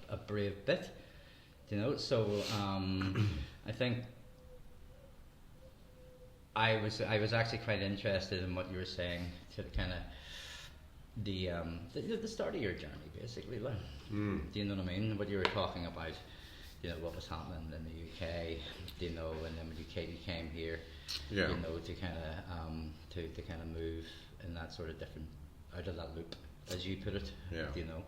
a brave bit, you know. So I think I was actually quite interested in what you were saying, to kind of the start of your journey, basically. Like, do you know what I mean? What you were talking about, you know, what was happening in the UK, you know, and then when you came here, you know, to kind of to kind of move in that sort of different, out of that loop, as you put it, you know.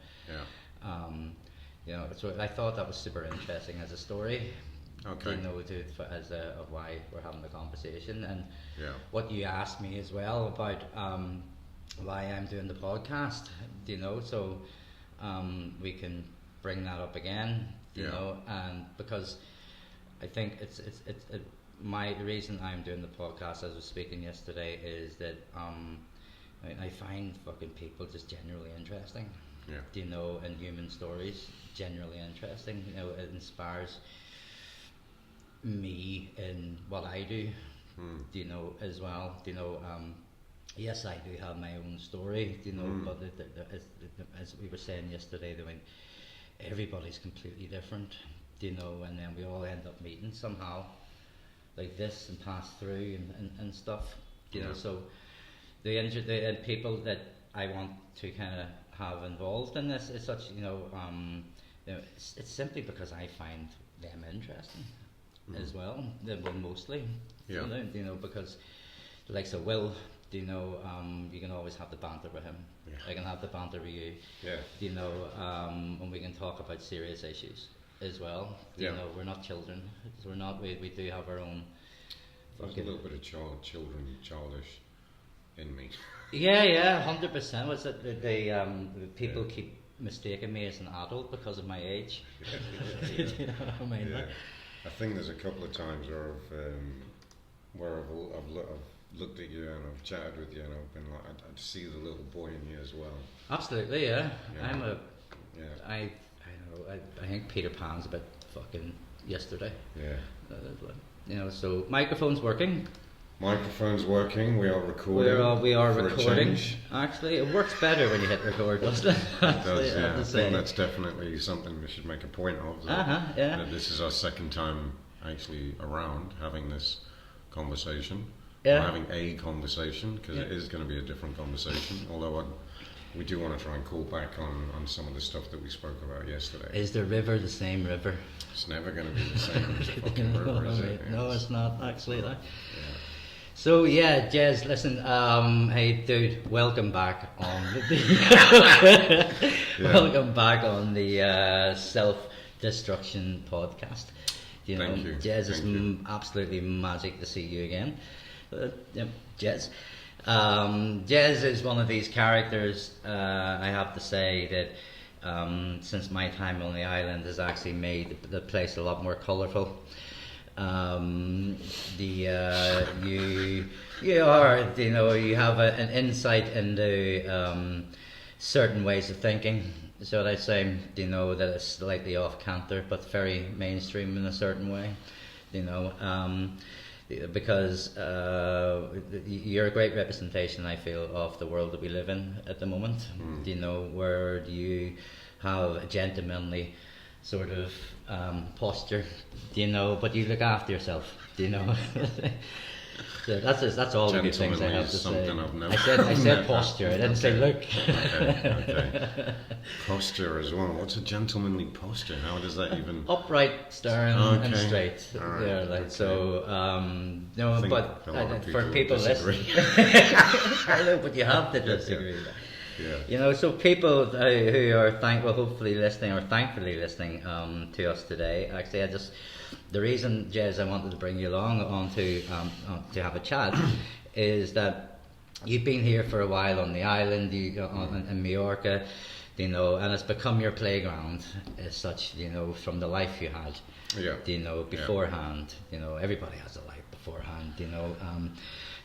You know, so I thought that was super interesting as a story. Okay. You know, of why we're having the conversation, and what you asked me as well about why I'm doing the podcast. You know, so we can bring that up again. You know, and because I think it's my reason I'm doing the podcast, as I was speaking yesterday, is that I find fucking people just generally interesting. You know, and human stories generally interesting. You know, it inspires me in what I do. You know, as well. You know, yes, I do have my own story. You know, but as we were saying yesterday, everybody's completely different. You know, and then we all end up meeting somehow, like this, and pass through and stuff. You know, so the people that I want to kind of have involved in this is such, you know, it's simply because I find them interesting as well. Well, mostly, you know, because the likes of Will, you know, you can always have the banter with him. I can have the banter with you. You know, and we can talk about serious issues as well. You know, we're not children. We're not. We do have our own. There's a little bit of childish in me. 100%. What's it? The people keep mistaking me as an adult because of my age. You know what I mean? I think there's a couple of times where I've looked at you and I've chatted with you and I've been like, I see the little boy in you as well. Absolutely, I'm a. I think Peter Pan's a bit fucking yesterday. You know, so microphone's working. Microphone's working. We are recording. We are recording. Actually, it works better when you hit record, doesn't it? It does. I think that's definitely something we should make a point of. That this is our second time actually around having this conversation. Or having a conversation, because it is going to be a different conversation. Although we do want to try and call back on some of the stuff that we spoke about yesterday. Is the river the same river? It's never going to be the same fucking river, is it? No, it's not actually. So GEZ, listen, hey dude, welcome back on the welcome back on the Self-Destruction podcast. You know, Thank you. GEZ, it's absolutely magic to see you again. GEZ. GEZ is one of these characters, I have to say, that since my time on the island has actually made the place a lot more colourful. You have an insight into certain ways of thinking, so I'd say, you know, that it's slightly off canter but very mainstream in a certain way, you know, because you're a great representation, I feel, of the world that we live in at the moment. You know, where you have a gentlemanly sort of posture, you know, but you look after yourself, you know. So that's all the good things I have to say. I said posture. I didn't say look. Okay. Posture as well. What's a gentlemanly posture? How does that even? Upright, stern, and straight. Right. So no, but for people listening, I know, but you have to disagree. You know, so people who are hopefully listening or thankfully listening to us today. Actually, the reason, GEZ, I wanted to bring you along on to have a chat is that you've been here for a while on the island, in Majorca, you know, and it's become your playground as such, you know, from the life you had, you know, beforehand. You know, everybody has a life beforehand, you know.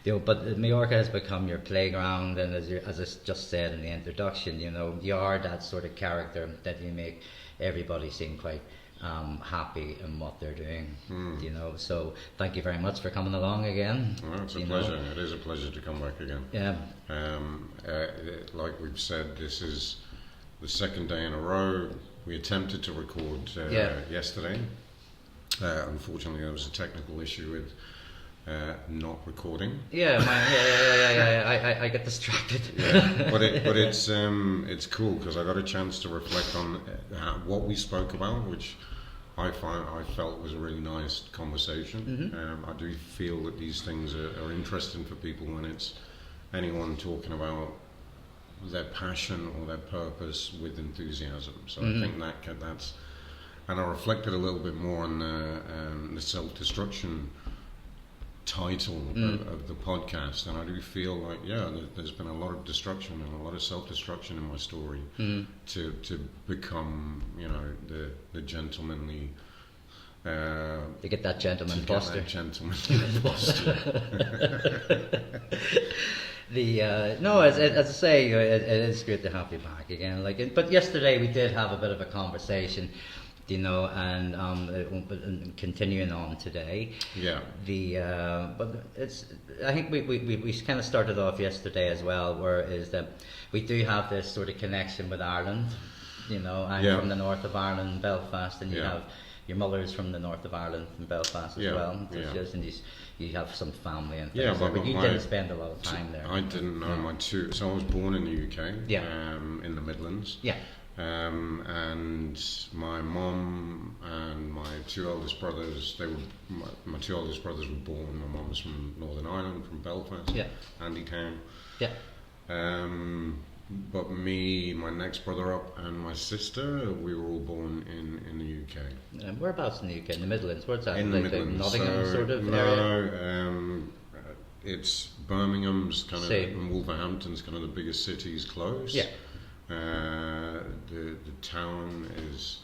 You know, but Majorca has become your playground, and as I just said in the introduction, you know, you are that sort of character that you make everybody seem quite happy in what they're doing. You know, so thank you very much for coming along again. Well, it's a pleasure. It is a pleasure to come back again. Like we've said, this is the second day in a row. we attempted to record yesterday. Unfortunately, there was a technical issue with not recording. I get distracted. But it's cool because I got a chance to reflect on what we spoke about, which I felt was a really nice conversation. I do feel that these things are interesting for people when it's anyone talking about their passion or their purpose with enthusiasm. So I think that's, and I reflected a little bit more on the self-destruction title of the podcast, and I do feel like there's been a lot of destruction and a lot of self-destruction in my story to become the gentlemanly to get that gentleman posture. As I say, it is good to have you back again. But yesterday we did have a bit of a conversation, and continuing on today. Yeah. But I think we kind of started off yesterday as well, where is that we do have this sort of connection with Ireland. I'm from the north of Ireland, Belfast, and you have your mother's from the north of Ireland, from Belfast as well. And you have some family and things. But you didn't spend a lot of time there. I didn't know so I was born in the UK. In the Midlands. Yeah. And my mum and my two eldest brothers, my two eldest brothers were born. My mum was from Northern Ireland, from Belfast, Andy Town. Yeah. But me, my next brother up, and my sister, we were all born in the UK. Whereabouts in the UK? In the Midlands? Where's that? In the Midlands. Nottingham sort of area? No, it's Birmingham's kind of, and Wolverhampton's kind of the biggest cities close. Yeah. The town is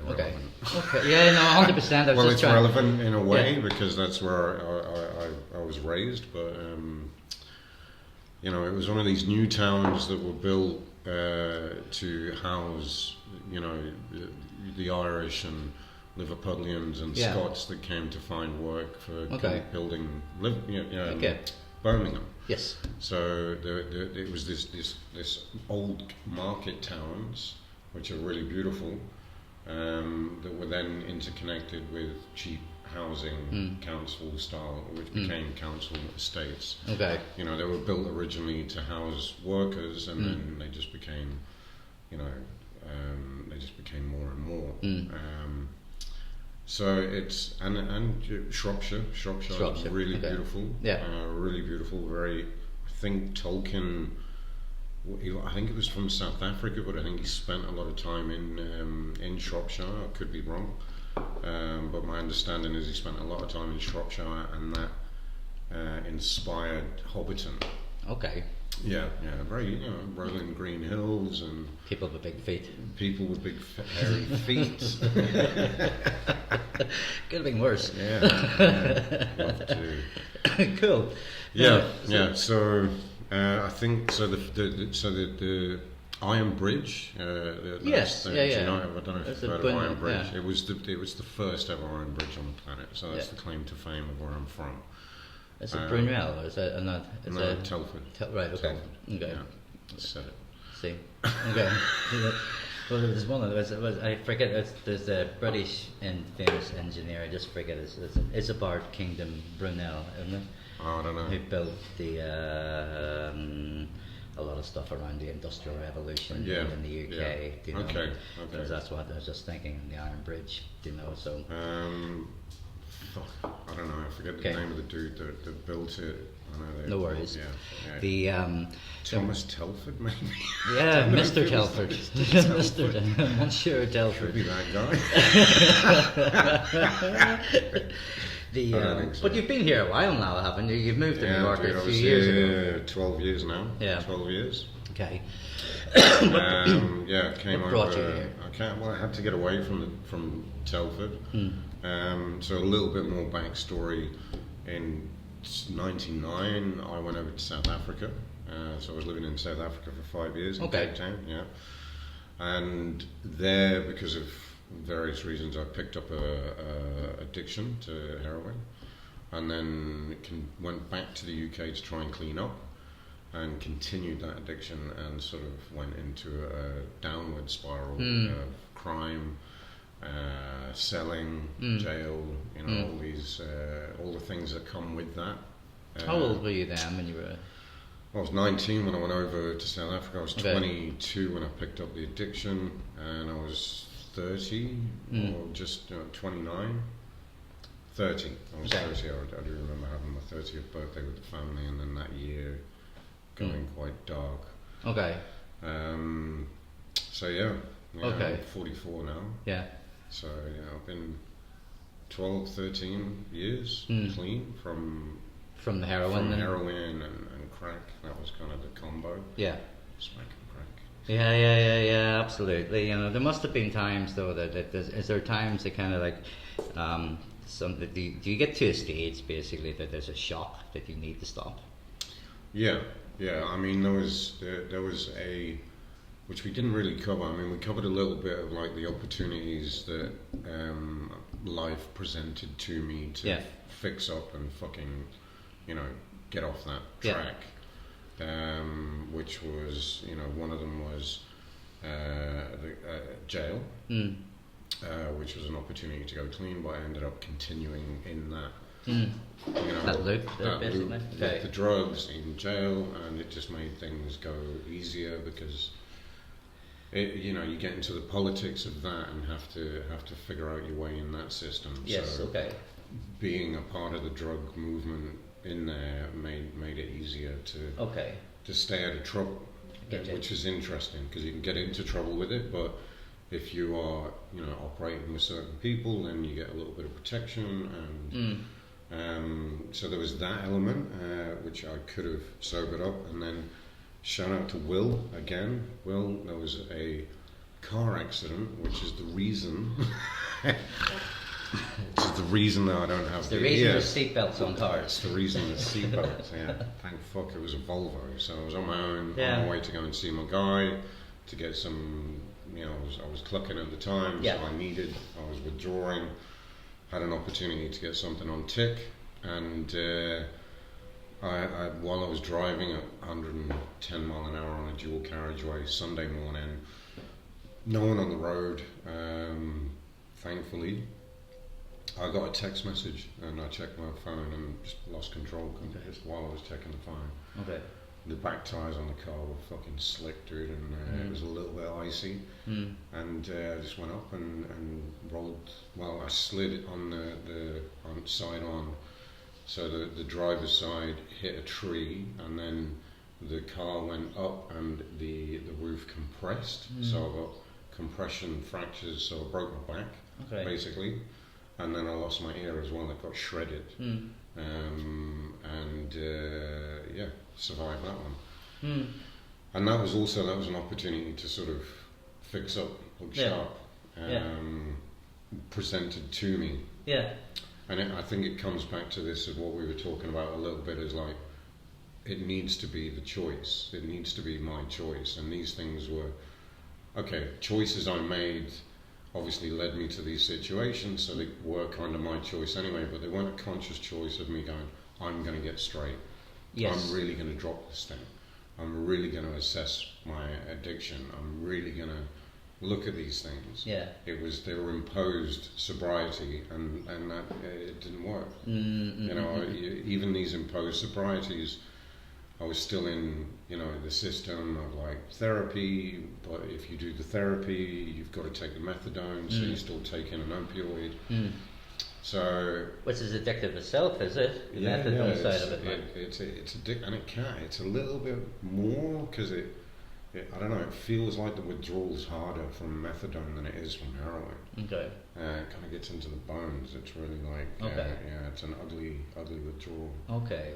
irrelevant. Okay. Yeah, no, 100%. Well, it's relevant in a way because that's where I was raised, but it was one of these new towns that were built to house the Irish and Liverpudlians and Scots that came to find work for building Birmingham. Yes. So it was this old market towns, which are really beautiful, that were then interconnected with cheap housing, council style, which became council estates. Okay. They were built originally to house workers, and then they just became, more and more. So it's and Shropshire is really beautiful. Yeah. Really beautiful. Very. I think Tolkien. I think it was from South Africa, but I think he spent a lot of time in Shropshire. I could be wrong, but my understanding is he spent a lot of time in Shropshire, and that inspired Hobbiton. Okay. Yeah, very rolling green hills and people with big feet. People with big hairy feet. Could have been worse. Yeah. Love to. Cool. Yeah. So I think so. The Iron Bridge. Yes. Yeah. I don't know if you've heard of Iron Bridge. Yeah. It was the first ever iron bridge on the planet. So that's the claim to fame of where I'm from. Is it Brunel or is it not? No, Telford. Right. Okay. Telford. Okay. Yeah, said it. See. Okay. Well, there's one of those. I forget. There's a British and famous engineer. I just forget. It's Isambard Kingdom Brunel, isn't it? Oh, I don't know. Who built the a lot of stuff around the Industrial Revolution in the UK. Yeah. Okay. Because that's what I was just thinking. The Iron Bridge. So. I don't know. I forget the name of the dude that built it. I know no worries. Yeah. The Thomas Telford, maybe. Yeah, Mr. Telford. Mr. Monsieur Telford. Could be that guy. But you've been here a while now, haven't you? You've moved to New York a few years ago. 12 years now. Yeah. 12 years. Okay. Came what brought you here? I had to get away from Telford. So a little bit more backstory. In '99, I went over to South Africa. So I was living in South Africa for 5 years in Cape Town. Yeah, and there, because of various reasons, I picked up a addiction to heroin, and then went back to the UK to try and clean up. and continued that addiction and sort of went into a downward spiral of crime, selling, jail, all the things that come with that. How old were you then when you were? I was 19 when I went over to South Africa. I was 22 when I picked up the addiction, and I was 30 or just 29. 30. I was 30. I do remember having my 30th birthday with the family, and then that year going quite dark. Okay. So I'm 44 now. Yeah. So I've been 12, 13 years clean from the heroin. From heroin and crack. That was kind of the combo. Yeah. Smoking crack. Yeah, absolutely. There must have been times though that is there times that kind of like do you get to a stage basically that there's a shock that you need to stop? Yeah. I mean, there was a, which we didn't really cover. I mean, we covered a little bit of like the opportunities that life presented to me to fix up and fucking, get off that track. Which was, one of them was jail, which was an opportunity to go clean, but I ended up continuing in that. That loop, basically. With the drugs in jail, and it just made things go easier because you get into the politics of that and have to figure out your way in that system. Yes, so being a part of the drug movement in there made it easier to stay out of trouble, which is interesting because you can get into trouble with it, but if you are operating with certain people, then you get a little bit of protection, and so there was that element which I could have sobered up. And then shout out to Will again. Will, there was a car accident, which is the reason which is the reason that I don't have the reason there's seatbelts on cars. It's the reason there's seatbelts. Thank fuck it was a Volvo. So I was on my own, on my way to go and see my guy to get some. I was clucking at the time, so I was withdrawing. Had an opportunity to get something on tick, and I while I was driving at 110 mile an hour on a dual carriageway Sunday morning, no one on the road, thankfully. I got a text message and I checked my phone and just lost control just while I was checking the phone. Okay. The back tyres on the car were fucking slick, dude, and it was a little bit icy. And I just went up and rolled. Well, I slid on the side on, so the driver's side hit a tree, and then the car went up and the roof compressed. So I got compression fractures, so I broke my back, basically. And then I lost my ear as well. It got shredded, survived that one. And that was an opportunity to sort of fix up, look sharp, presented to me. Yeah. And I think it comes back to this of what we were talking about a little bit, is like, it needs to be the choice. It needs to be my choice. And these things were, choices I made obviously led me to these situations, so they were kind of my choice anyway, but they weren't a conscious choice of me going, I'm going to get straight. Yes. I'm really going to drop this thing. I'm really going to assess my addiction. I'm really going to look at these things. Yeah. They were imposed sobriety, and that it didn't work. Even these imposed sobrieties, I was still in, the system of like therapy, but if you do the therapy, you've got to take the methadone, so you're still taking an opioid. So, which is addictive itself, is it? The methadone side of it. It's addictive, and it's a little bit more because it I don't know. It feels like the withdrawal's harder from methadone than it is from heroin. Okay. It kind of gets into the bones. It's really like it's an ugly withdrawal. Okay.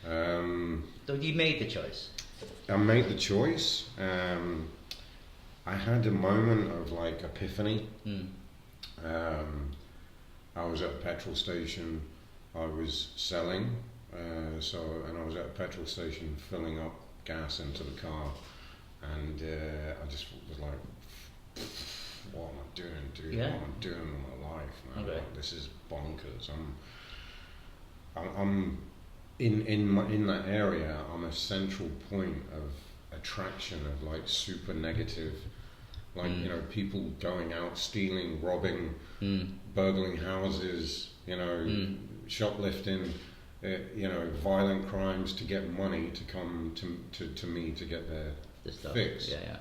So you made the choice. I made the choice. I had a moment of like epiphany. I was at a petrol station. I was selling, and I was at a petrol station filling up gas into the car, and I just was like, "What am I doing, dude? Yeah. What am I doing with my life, man? Like, this is bonkers. in that area, I'm a central point of attraction of like super negative, like you know, people going out stealing, robbing, burgling houses, you know, shoplifting, you know, violent crimes to get money to come to me to get their fix. Yeah.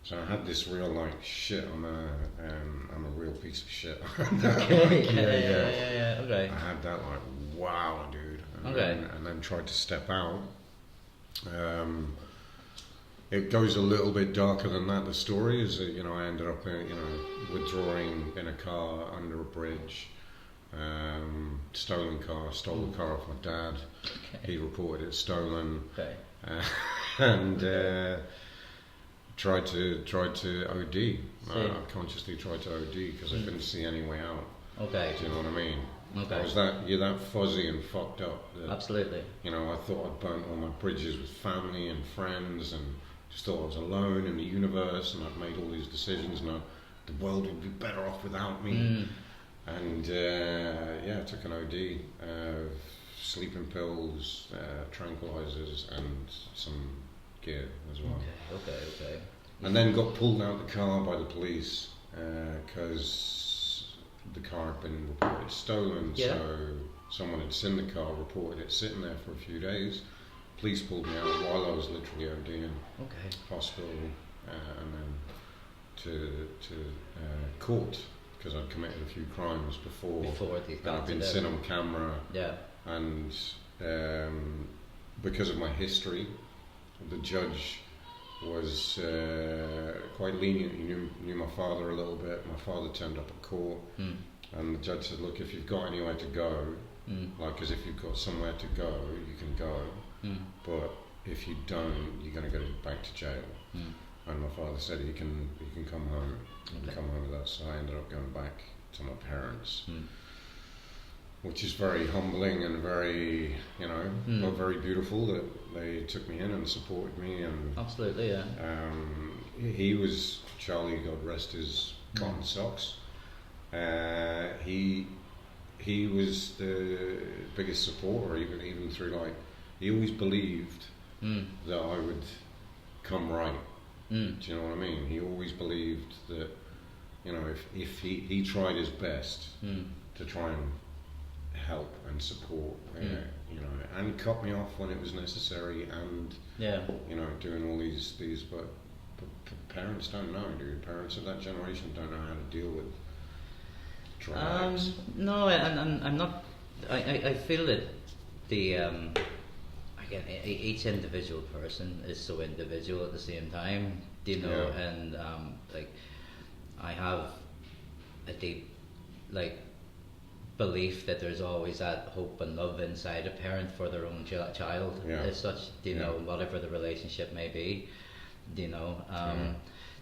So I had this real like shit. I'm a real piece of shit. Okay. Yeah. Okay. I had that like wow, dude. And then tried to step out. It goes a little bit darker than that. The story is that, you know, I ended up withdrawing in a car under a bridge. Stole the car off my dad. Okay. He reported it stolen. Okay. And tried to OD. I consciously tried to OD because I couldn't see any way out. Okay. Do you know what I mean? Okay. You're that fuzzy and fucked up. That, absolutely. You know, I thought I'd burnt all my bridges with family and friends, and just thought I was alone in the universe, and I'd made all these decisions, and the world would be better off without me. And I took an OD, sleeping pills, tranquilizers, and some gear as well. Okay. And then got pulled out of the car by the police because the car had been reported stolen. Yeah. So someone had seen the car, reported it sitting there for a few days. Police pulled me out while I was literally ODing. Okay. Hospital, and then to court because I'd committed a few crimes before I'd been seen on camera. Yeah. And because of my history, the judge was quite lenient. He knew my father a little bit. My father turned up at court, and the judge said, "Look, if you've got anywhere to go, like, because if you've got somewhere to go, you can go. But if you don't, you're going to go back to jail." And my father said he can come home. Come home with us. So I ended up going back to my parents, which is very humbling and very, you know, very beautiful that they took me in and supported me. And absolutely, yeah. He was Charlie, God rest his cotton socks. He was the biggest supporter, even through like he always believed that I would come right. Do you know what I mean? He always believed that, you know, if he tried his best to try and help and support, you know, and cut me off when it was necessary, and you know, doing all these, but parents don't know, dude. Parents of that generation don't know how to deal with drugs. No, and I'm not. I feel that the again, each individual person is so individual at the same time, you know, and like I have a deep belief that there's always that hope and love inside a parent for their own child as such, you know, whatever the relationship may be, you know,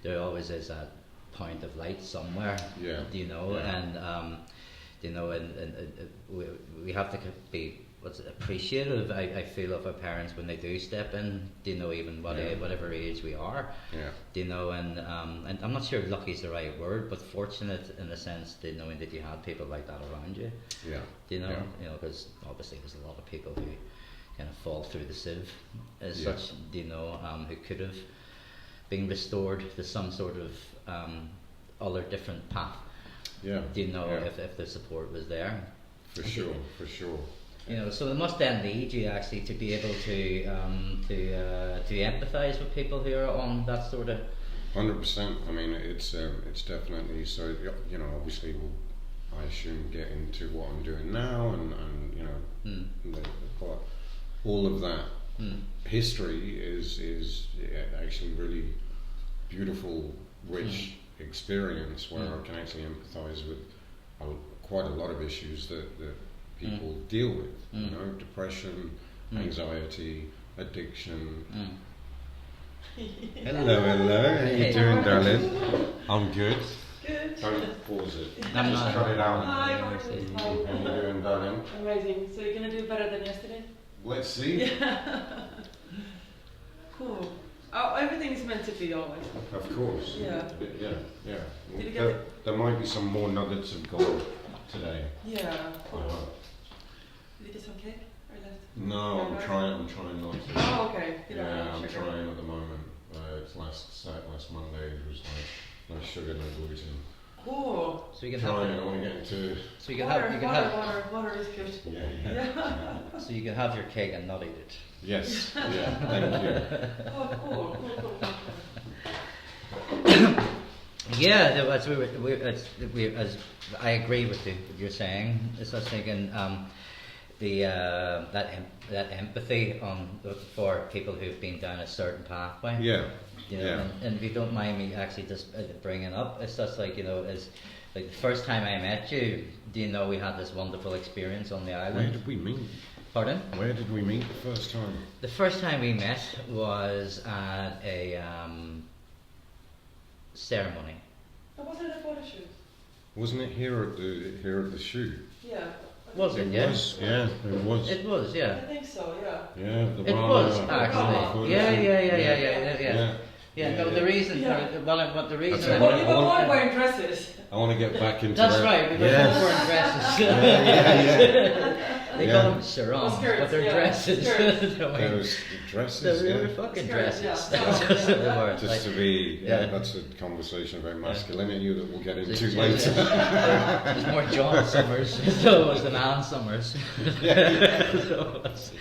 there always is that point of light somewhere, you know, and you know, and we have to be appreciative, I feel, of our parents when they do step in, you know, even whatever age we are, you know, and I'm not sure lucky is the right word, but fortunate in the sense that knowing that you had people like that around you, you know, because obviously there's a lot of people who kind of fall through the sieve as such, you know, who could have been restored to some sort of other different path, you know, if the support was there. For sure. You know, so it must then lead you actually to be able to empathise with people who are on that sort of. 100%. I mean, it's definitely so. You know, obviously, I assume get into what I'm doing now, and you know, but all of that history is actually really beautiful, rich experience where I can actually empathise with quite a lot of issues that people deal with, you know, depression, anxiety, addiction. Hello, how you doing, darling? I'm good. Good. Don't pause it. I'm Just not. cut it out. Hi, How you doing, darling? Amazing. So you're going to do better than yesterday? Let's see. Cool. Oh, everything's meant to be always. Of course. Yeah. Did you get there might be some more nuggets of gold today. Yeah, cool. Did you get some cake or left? No, I'm trying not to. Oh, okay. I'm trying at the moment. It's last Monday. It was like no sugar, no gluten. Cool. So you can Trying. have. I want to get into. So you can have. Water is good. Yeah. So you can have your cake and not eat it. Yes. Yeah. Thank you. Oh, cool. Yeah, as I agree with what you're saying. As I was thinking, that empathy for people who've been down a certain pathway. Yeah. You know, and if you don't mind me actually just bringing up, it's just like, you know, as like the first time I met you, do you know we had this wonderful experience on the island? Where did we meet? Pardon? Where did we meet the first time? The first time we met was at a ceremony. Oh, was it a photo shoot? Wasn't it here at the shoot? Yeah. Was it? Yeah. It was. It was, yeah. I think so, yeah. Yeah, the It was actually. Yeah. Yeah, no, the reason for the reason. That's Well, you were all wearing dresses. I want to get back into That's that. right. We were Yes. wearing dresses. They Yeah. call them sarongs, Skirts, but they're yeah, dresses. skirts. There was dresses. They were Yeah. fucking Skirts, dresses. yeah. That's just what they were. Just to be, Yeah. that's a conversation about masculinity that we'll get into There's later. there's more John Summers so it was than Ann Summers. So it's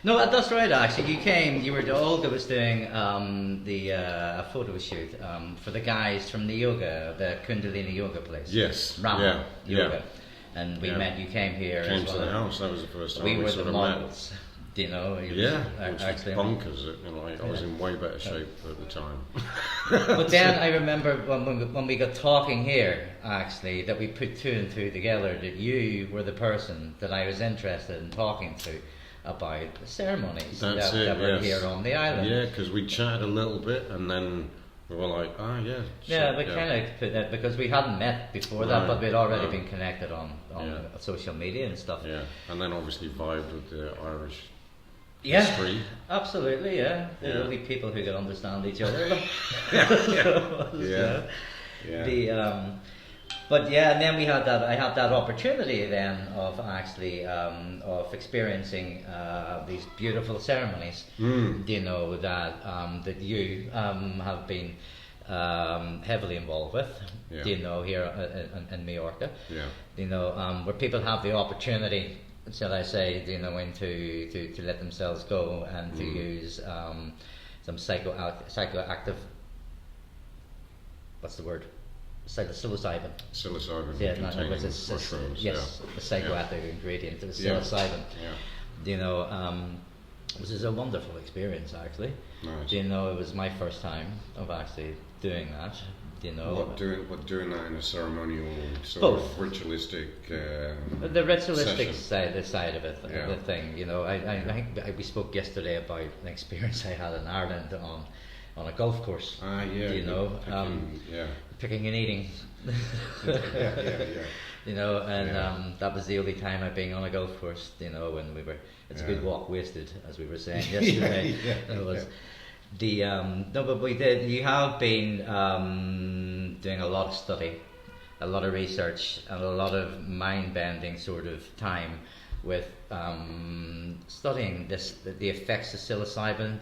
no, that's right. Actually, you were Olga was doing a photo shoot for the guys from the yoga, the Kundalini yoga place. Yes. Rama Yeah. yoga, and we Yeah. met. You came here. Came as to well. the house. That was the first time We were sort the of met. models. Do you know? It was, Yeah, which actually. was bonkers. I was in way better shape at the time. But then I remember when we got talking here, actually, that we put two and two together, that you were the person that I was interested in talking to about the ceremonies That's that were yes. here on the island. Yeah, because we chatted a little bit and then we were like, yeah. Yeah, we kind of put that because we hadn't met before that, but we'd already been connected on social media and stuff. Yeah, and then obviously vibed with the Irish Yeah, history. absolutely, yeah. They're only people who can understand each other. Yeah. But yeah, and then I had that opportunity then of actually of experiencing these beautiful ceremonies. You know that you have been heavily involved with. Yeah. You know, here in Majorca. Yeah. You know, where people have the opportunity, shall I say, you know, to let themselves go and to use some psychoactive. What's the word? Psilocybin. Psilocybin Yeah, containing yes, mushrooms. Yeah. the psychoactive ingredient is Yeah. psilocybin. Yeah. You know, which is a wonderful experience actually. Nice. You know, it was my first time of actually doing that. You know, doing that in a ceremonial sort Both. of ritualistic. the ritualistic session. side of it, Yeah. the thing. You know, I think we spoke yesterday about an experience I had in Ireland on a golf course. Ah, yeah. You know, picking and eating. yeah. You know, and that was the only time I've been on a golf course. You know, when we were. It's a good walk wasted, as we were saying yesterday. It was. No, but we did. You have been doing a lot of study, a lot of research, and a lot of mind-bending sort of time with studying the effects of psilocybin,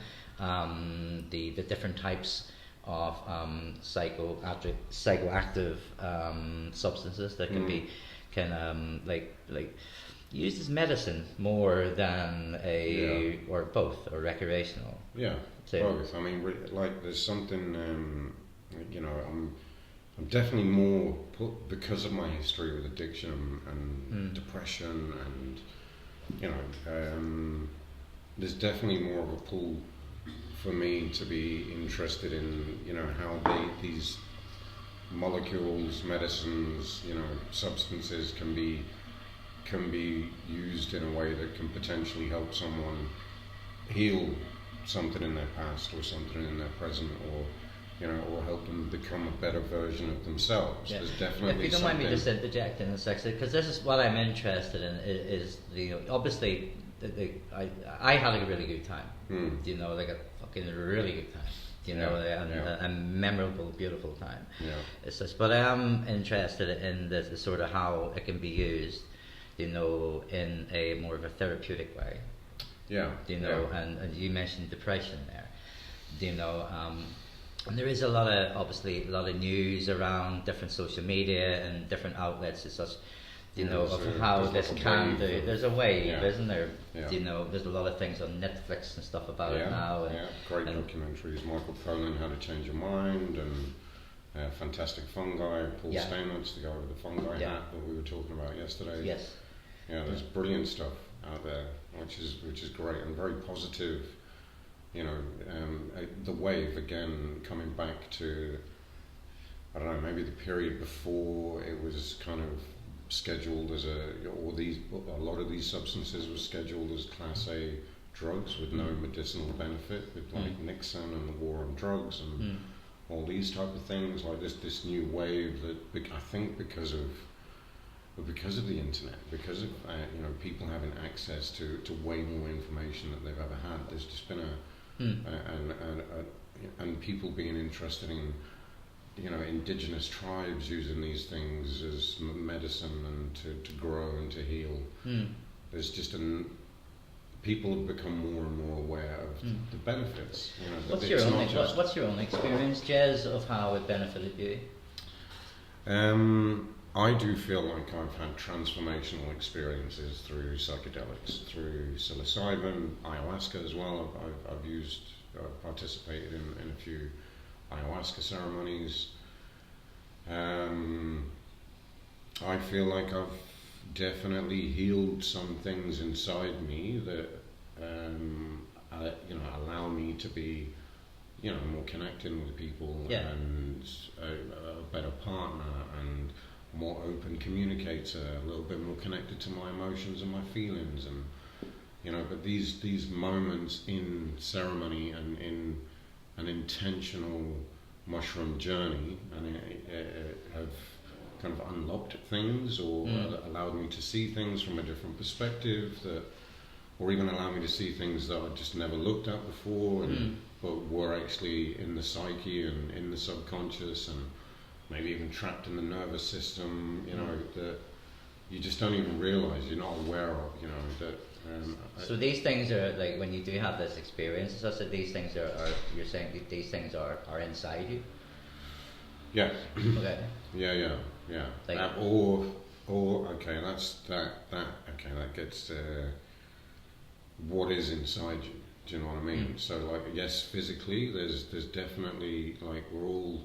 the different types of psychoactive substances that can be like used as medicine more than or both or recreational. Yeah, So, both. I mean, like there's something. You know, I'm definitely more because of my history with addiction and depression, and you know, there's definitely more of a pull for me to be interested in, you know, how these molecules, medicines, you know, substances can be used in a way that can potentially help someone heal something in their past or something in their present, or you know, or help them become a better version of themselves. yeah. There's definitely If you don't mind me just interjecting a second, because this is what I'm interested in. Is obviously I had a really good time. You know, like a fucking really good time. You know, a memorable, beautiful time. Yeah. It's just, but I am interested in the sort of how it can be used you know, in a more of a therapeutic way. Yeah. You know, and you mentioned depression there. You know, and there is obviously a lot of news around different social media and different outlets and such. You know, of how this can do. There's a wave, isn't there? Yeah. You know, there's a lot of things on Netflix and stuff about it now. And, great documentaries. Michael Pollan, How to Change Your Mind, and Fantastic Fungi. Paul Steinmetz, the guy with the fungi hat that we were talking about yesterday. Yes. Yeah, there's brilliant stuff out there, which is great and very positive. You know, the wave again coming back to, I don't know, maybe the period before it was kind of scheduled as a lot of these substances were scheduled as Class A drugs with no medicinal benefit, with like Nixon and the war on drugs and all these type of things, like this new wave that I think because of the internet, because of people having access to way more information than they've ever had. There's just been and people being interested in indigenous tribes using these things as medicine and to grow and to heal. There's just people have become more and more aware of the benefits. You know, what's your own experience, GEZ, of how it benefited you? I do feel like I've had transformational experiences through psychedelics, through psilocybin, ayahuasca as well. I've participated in a few ayahuasca ceremonies. I feel like I've definitely healed some things inside me that allow me to be more connected with people and a better partner and more open communicator, a little bit more connected to my emotions and my feelings, and but these moments in ceremony and in an intentional mushroom journey, and it have kind of unlocked things or allowed me to see things from a different perspective, or even allow me to see things that I just never looked at before, but were actually in the psyche and in the subconscious, and maybe even trapped in the nervous system, that you just don't even realize, you're not aware of, that. So these things are, like, when you do have this experience, so these things are you're saying that these things are inside you? Yeah. Okay. Yeah. Like, okay, that gets what is inside you. Do you know what I mean? So, like, yes, physically, there's definitely, like, we're all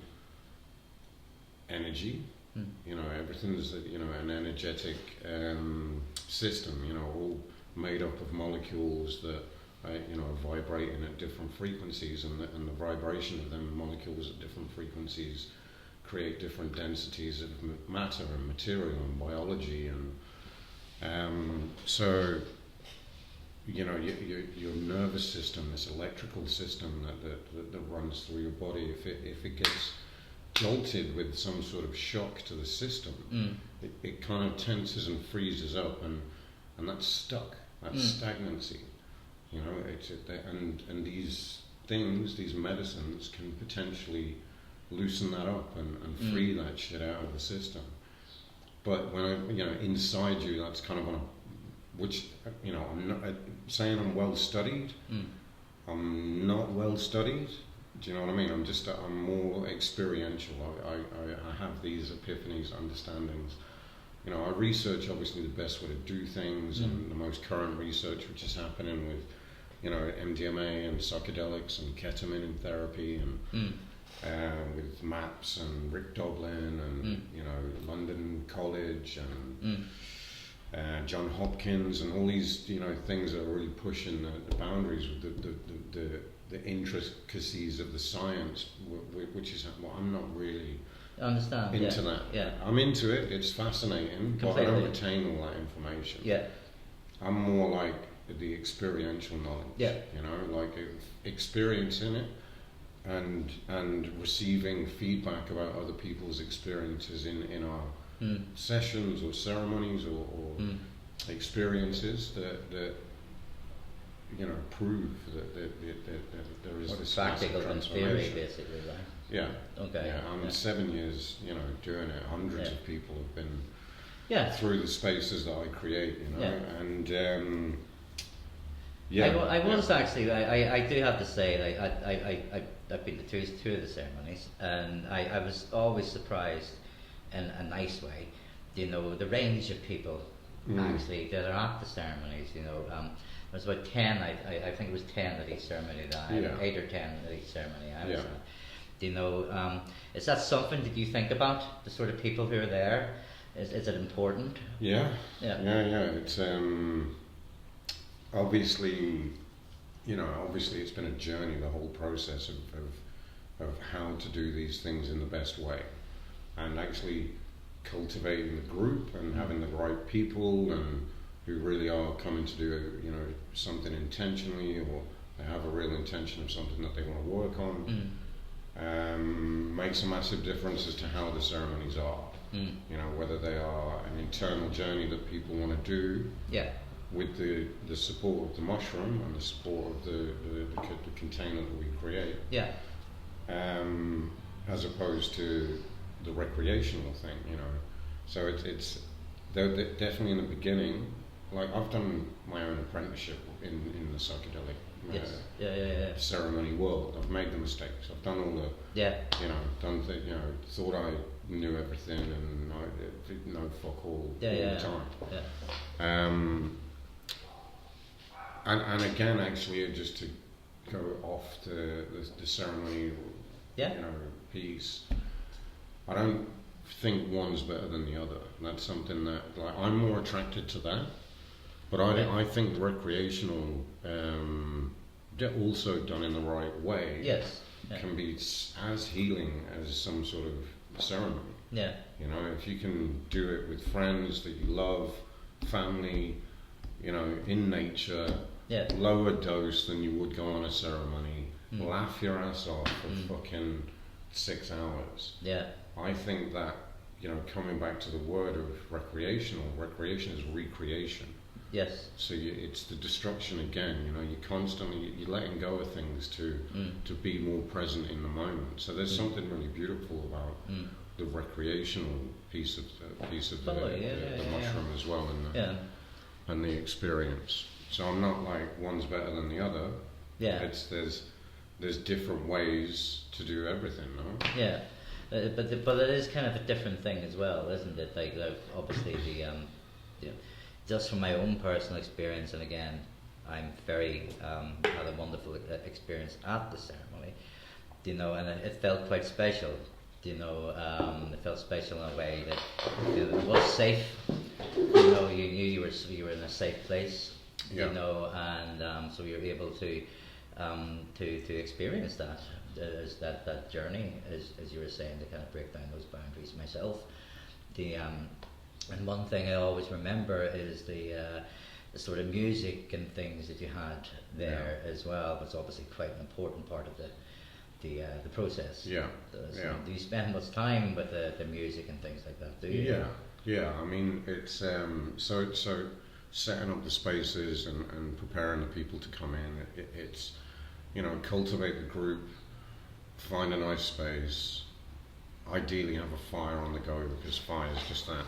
energy. Everything's an energetic system. All made up of molecules that are vibrating at different frequencies, and the vibration of them molecules at different frequencies create different densities of matter and material and biology, and so your nervous system, this electrical system that runs through your body, if it gets jolted with some sort of shock to the system, it kind of tenses and freezes up, and that's stuck. That's stagnancy. And these things, these medicines, can potentially loosen that up and free that shit out of the system. But when inside you, that's kind of which I'm not saying I'm well studied. I'm not well studied. Do you know what I mean? I'm more experiential. I have these epiphanies, understandings. I research obviously the best way to do things, and the most current research which is happening with, MDMA and psychedelics and ketamine in therapy, and with MAPS and Rick Doblin and London College and John Hopkins and all these things that are really pushing the boundaries with the intricacies of the science, which is what I'm not really into that. Yeah. I'm into it, it's fascinating, but I don't retain all that information. Yeah. I'm more like the experiential knowledge. Yeah. Like experiencing it and receiving feedback about other people's experiences in our sessions or ceremonies or experiences that prove that there is this practical and theory, basically, right? Yeah. Okay. Yeah. 7 years, doing it. Hundreds of people have been through the spaces that I create, you know, and I was actually. I do have to say, like, I've been to two of the ceremonies, and I was always surprised in a nice way. You know, the range of people actually that are at the ceremonies. You know, there's about 10. I think it was 10 at each ceremony. 8 or 10 at each ceremony I was at. You know, is that something that you think about? The sort of people who are there. Is it important? Yeah. It's obviously, you know, it's been a journey, the whole process of how to do these things in the best way, and actually cultivating the group and having the right people and who really are coming to do, you know, something intentionally, or they have a real intention of something that they want to work on. Makes a massive difference as to how the ceremonies are. You know, whether they are an internal journey that people want to do, with the support of the mushroom and the support of the container that we create, as opposed to the recreational thing, you know. So it's they're definitely in the beginning. Like, I've done my own apprenticeship in the psychedelic ceremony world. I've made the mistakes. I've done all the you know, thought I knew everything and I didn't know fuck all the time. And again, actually, just to go off the ceremony, you know, piece, I don't think one's better than the other. That's something that, like, I'm more attracted to that. But I think recreational, also done in the right way, can be as healing as some sort of ceremony. You know, if you can do it with friends that you love, family, you know, in nature, lower dose than you would go on a ceremony, laugh your ass off for fucking 6 hours. I think that, you know, coming back to the word of recreation is recreation. So it's the destruction again. You know, you're letting go of things to be more present in the moment. So there's something really beautiful about the recreational piece of the mushroom as well, and the experience. So I'm not like one's better than the other. There's different ways to do everything, no? But it is kind of a different thing as well, isn't it? Like, obviously just from my own personal experience, and again, I'm very had a wonderful experience at the ceremony, you know, and it felt quite special, you know. It felt special in a way that, you know, it was safe. You know, you knew you were in a safe place, you know, and so you were able to experience that journey, as you were saying, to kind of break down those boundaries myself. And one thing I always remember is the sort of music and things that you had there as well was obviously quite an important part of the process. Do you spend much time with the music and things like that? Do you? I mean, it's so setting up the spaces and preparing the people to come in. It's, you know, cultivate the group, find a nice space, ideally have a fire on the go, because fire is just that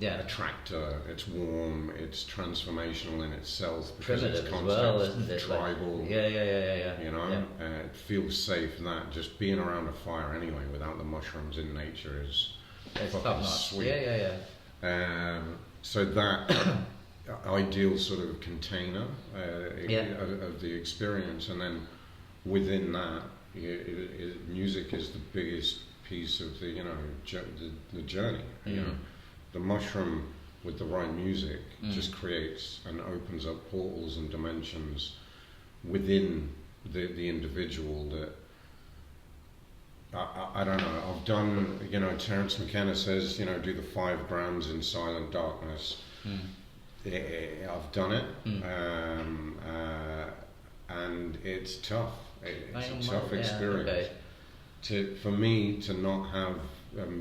attractor. It's warm, it's transformational in itself, because primitive it's as well, isn't it? tribal. Like, you know, it feels safe. That just being around a fire anyway, without the mushrooms in nature, is fucking sweet. So that ideal sort of container of the experience, and then within that, music is the biggest piece of the, you know, the journey. You know, the mushroom with the right music just creates and opens up portals and dimensions within the individual that I don't know. I've done, you know, Terence McKenna says, you know, do the 5 grams in silent darkness. I've done it, and it's tough. It's a tough experience. For me to not have,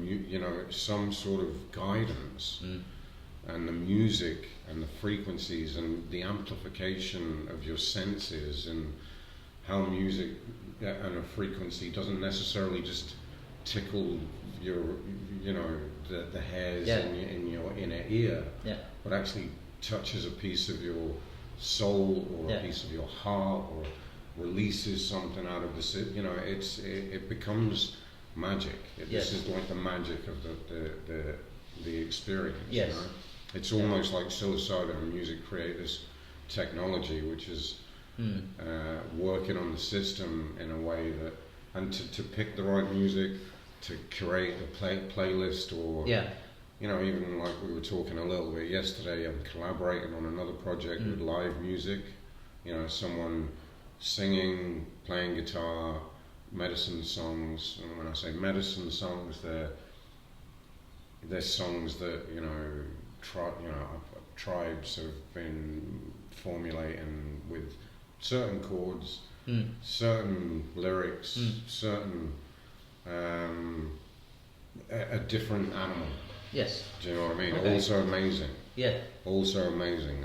you know, some sort of guidance, and the music and the frequencies and the amplification of your senses, and how music and a frequency doesn't necessarily just tickle your, the hairs in your inner ear, but actually touches a piece of your soul or a piece of your heart, or releases something out of the, it becomes magic. This is like the magic of the experience. Yes. It's almost like psilocybin music create this technology which is working on the system in a way that, and to pick the right music, to create a playlist, or even like we were talking a little bit yesterday, I'm collaborating on another project with live music, someone singing, playing guitar, medicine songs. And when I say medicine songs, they're songs that tribes have been formulating with certain chords, certain lyrics, certain a different animal. Yes. Do you know what I mean? Okay. Also amazing. Yeah. Also amazing.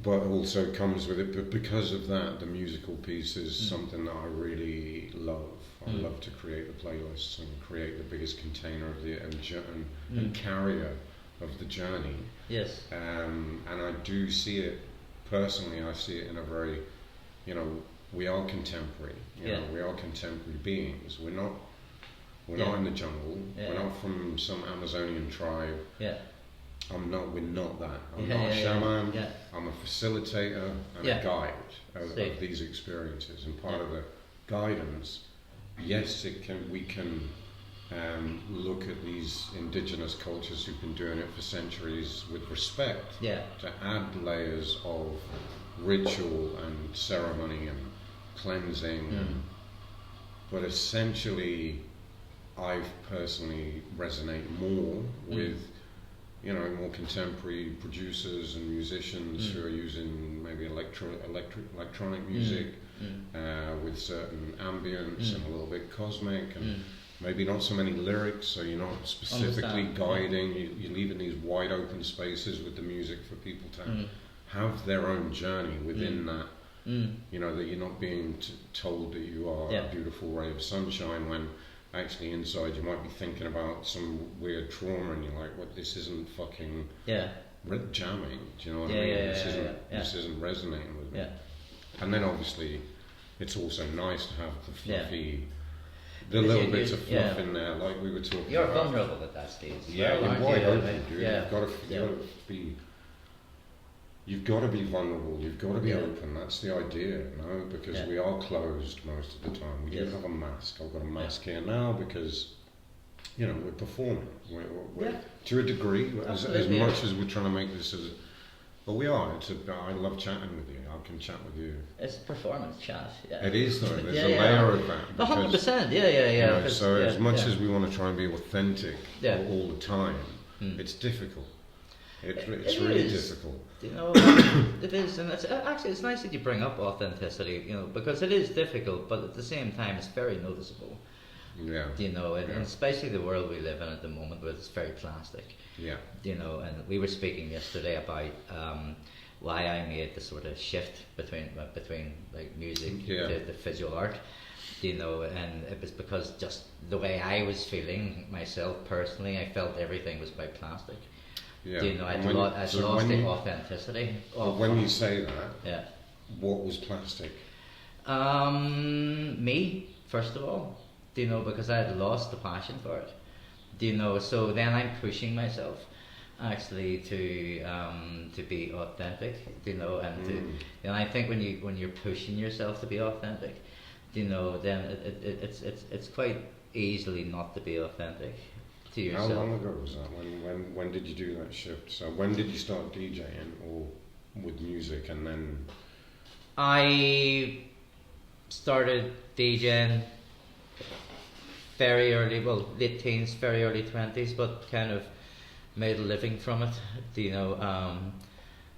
But also comes with it. But because of that, the musical piece is something that I really love. I love to create the playlists and create the biggest container of the and carrier of the journey. Yes. And I do see it personally. I see it in a very, we are contemporary. We are contemporary beings. We're not in the jungle. We're not from some Amazonian tribe. Yeah. We're not that. I'm not a shaman. Yeah. I'm a facilitator and a guide of these experiences. And part of the guidance, yes, we can look at these indigenous cultures who've been doing it for centuries with respect, to add layers of ritual and ceremony and cleansing. But essentially, I personally resonate more with more contemporary producers and musicians who are using maybe electronic music with certain ambience and a little bit cosmic, and maybe not so many lyrics, so you're not specifically guiding. You're leaving these wide open spaces with the music for people to have their own journey within that. That you're not being told that you are a beautiful ray of sunshine, when actually inside you might be thinking about some weird trauma, and you're like, "What? This isn't fucking jamming." Do you know what I mean? This isn't resonating with me. And then obviously, it's also nice to have the fluffy, the little bits of fluff in there, like we were talking. You're about. vulnerable at that stage. Yeah, you're wide open, dude. Yeah. You've got to be vulnerable. You've got to be open. That's the idea, because we are closed most of the time. We do have a mask. I've got a mask here now because, we're performing. We're to a degree, as much as we're trying to make this as. But we are. I love chatting with you. I can chat with you. It's a performance chat. Yeah. It is though. There's a layer of that. 100%. Yeah. So as much as we want to try and be authentic all the time, it's difficult. It's really difficult. It is, and it's nice that you bring up authenticity, because it is difficult, but at the same time, it's very noticeable. Yeah. And especially the world we live in at the moment, where it's very plastic. Yeah. And we were speaking yesterday about why I made the sort of shift between like music to the visual art. And it was because just the way I was feeling myself personally, I felt everything was quite plastic. Yeah. I'd lost the authenticity. When you say that, what was plastic? Me, first of all. Because I had lost the passion for it. So then I'm pushing myself actually to be authentic. And I think when you're pushing yourself to be authentic, then it's quite easily not to be authentic. To yourself. How long ago was that? When did you do that shift? So when did you start DJing or with music, and then? I started DJing very early, late teens, very early 20s, but kind of made a living from it.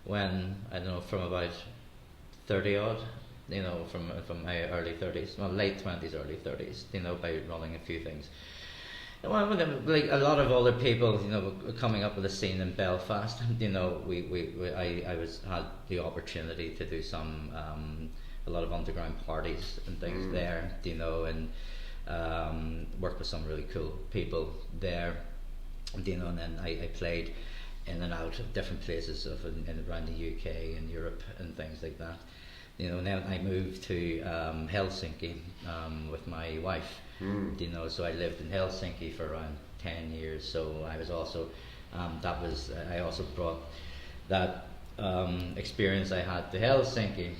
When I don't know, from about 30 odd, from my early 30s, late 20s, early 30s, by running a few things. Like a lot of other people, coming up with a scene in Belfast, I had the opportunity to do a lot of underground parties and things there, and worked with some really cool people there, and then I played in and out of different places around the UK and Europe and things like that. Then I moved to Helsinki with my wife. So I lived in Helsinki for around 10 years. So I was also I also brought that experience I had to Helsinki.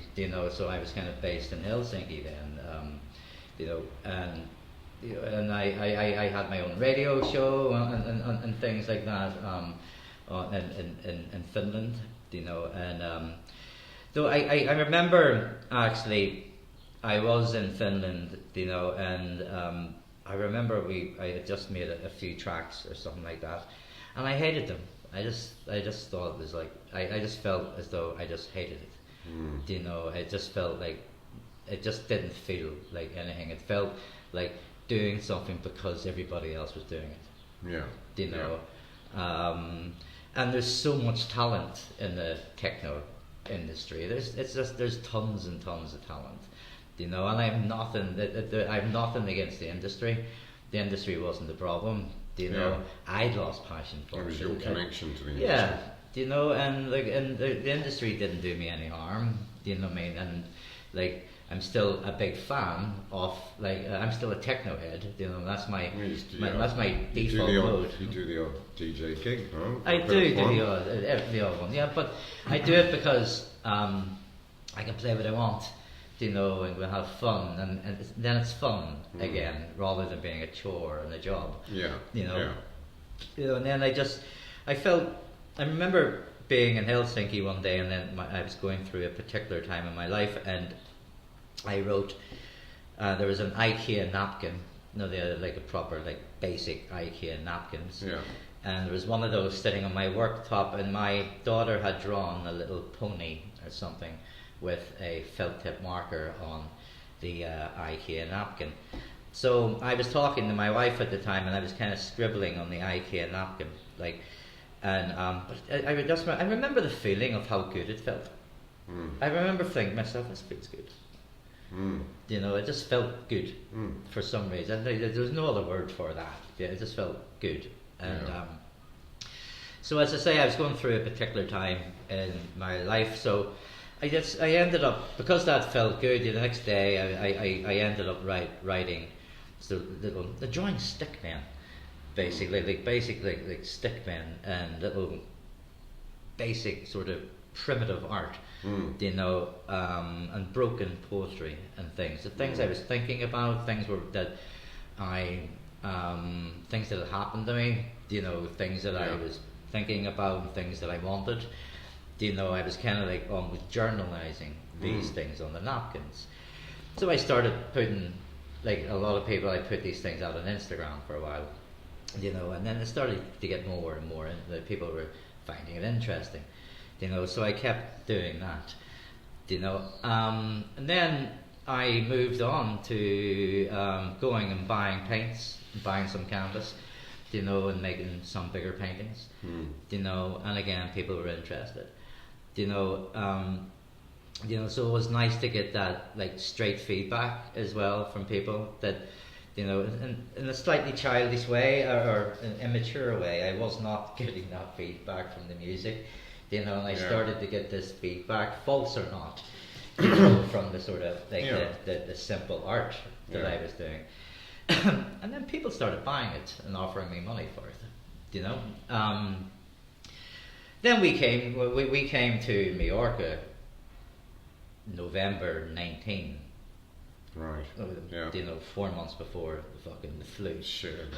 So I was kind of based in Helsinki then. And I had my own radio show and things like that in Finland. And so I remember actually I was in Finland, and I remember I had just made a few tracks or something like that, and I hated them. I just thought it was like I just felt as though I just hated it. It just felt like it just didn't feel like anything. It felt like doing something because everybody else was doing it. And there's so much talent in the techno industry. There's tons and tons of talent, and I have nothing against the industry. The industry wasn't the problem. I'd lost passion for it. It was your connection to the industry. And the industry didn't do me any harm. You know what I mean? And like I'm still a big fan of I'm still a techno head. That's my default mode. You do the odd DJ gig, huh? I do the odd one, yeah. But I do it because I can play what I want, and we'll have fun, and then it's fun again, rather than being a chore and a job. And then I remember being in Helsinki one day, and then I was going through a particular time in my life, and I wrote, there was an IKEA napkin, they're like a proper, basic IKEA napkins. And there was one of those sitting on my worktop, and my daughter had drawn a little pony or something with a felt tip marker on the IKEA napkin. So I was talking to my wife at the time, and I was kind of scribbling on the IKEA napkin, but I remember the feeling of how good it felt. I remember thinking to myself, this feels good. It just felt good for some reason. There was no other word for that. It just felt good. And so, as I say, I was going through a particular time in my life. So I ended up, because that felt good. The next day, I ended up writing the drawing stick men, basically, like stick men and little basic sort of primitive art. And broken poetry and things. The things I was thinking about, things that had happened to me. Things that I was thinking about, and things that I wanted. I was kind of like almost journalizing these things on the napkins. So I started putting, like a lot of people, I put these things out on Instagram for a while. And then it started to get more and more, and the people were finding it interesting. So I kept doing that, and then I moved on to going and buying paints, buying some canvas, and making some bigger paintings, and again people were interested, so it was nice to get that straight feedback as well from people that, in a slightly childish way or an immature way, I was not getting that feedback from the music. And I started to get this feedback, false or not, from the sort of the simple art that I was doing. And then people started buying it and offering me money for it. Then we came to Mallorca November 19. Right. 4 months before the flu. Shit hit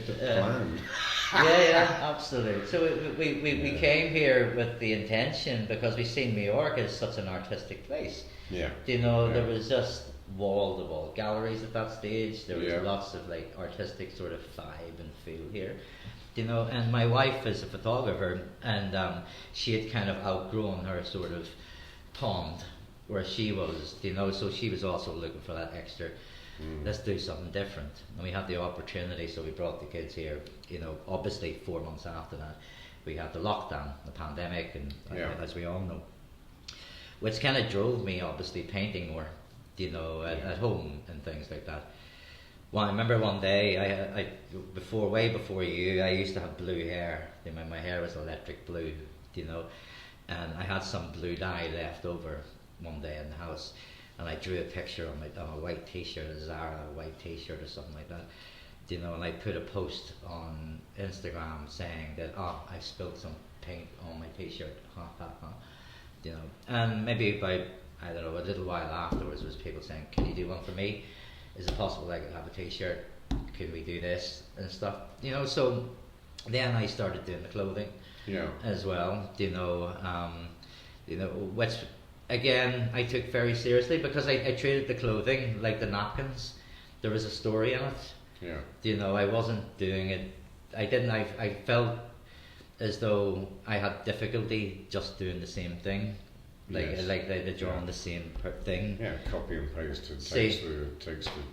the plan. Yeah, absolutely. So we came here with the intention, because we seen Mallorca as such an artistic place. There was just wall-to-wall galleries at that stage. There was lots of artistic sort of vibe and feel here. And my wife is a photographer, and she had kind of outgrown her sort of pond where she was, so she was also looking for that extra, let's do something different. And we had the opportunity, so we brought the kids here. Obviously 4 months after that, we had the lockdown, the pandemic, and as we all know, which kind of drove me obviously painting more. you know, at home and things like that. Well, I remember one day, way before you, I used to have blue hair. You know, my hair was electric blue, you know, and I had some blue dye left over one day in the house, and I drew a picture on a white T-shirt, a Zara white T-shirt or something like that, you know, and I put a post on Instagram saying that, I spilled some paint on my T-shirt, you know, and maybe about, I don't know, a little while afterwards, there was people saying, can you do one for me? Is it possible I could have a T-shirt? Could we do this and stuff? You know, so then I started doing the clothing as well. You know, which again I took very seriously because I treated the clothing like the napkins. There was a story in it. Yeah. You know, I wasn't doing it. I felt as though I had difficulty just doing the same thing. Like they're drawing the same thing. Yeah, copy and paste. It takes the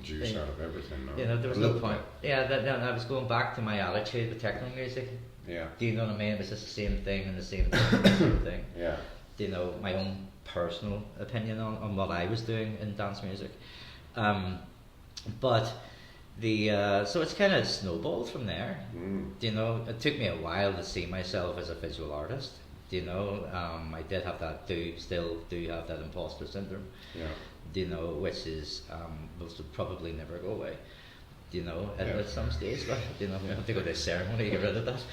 juice out of everything. No? You know, there was no point. Yeah, then I was going back to my attitude with techno music. Yeah. Do you know what I mean? It was just the same thing and the same thing and the same thing. Yeah. You know, my own personal opinion on what I was doing in dance music. But so it's kind of snowballed from there. You know, it took me a while to see myself as a visual artist. You know, I did have that. Still do have that imposter syndrome. Yeah. You know, which is will probably never go away. You know, at some stage, but you know, we have to go to a ceremony to get rid of that.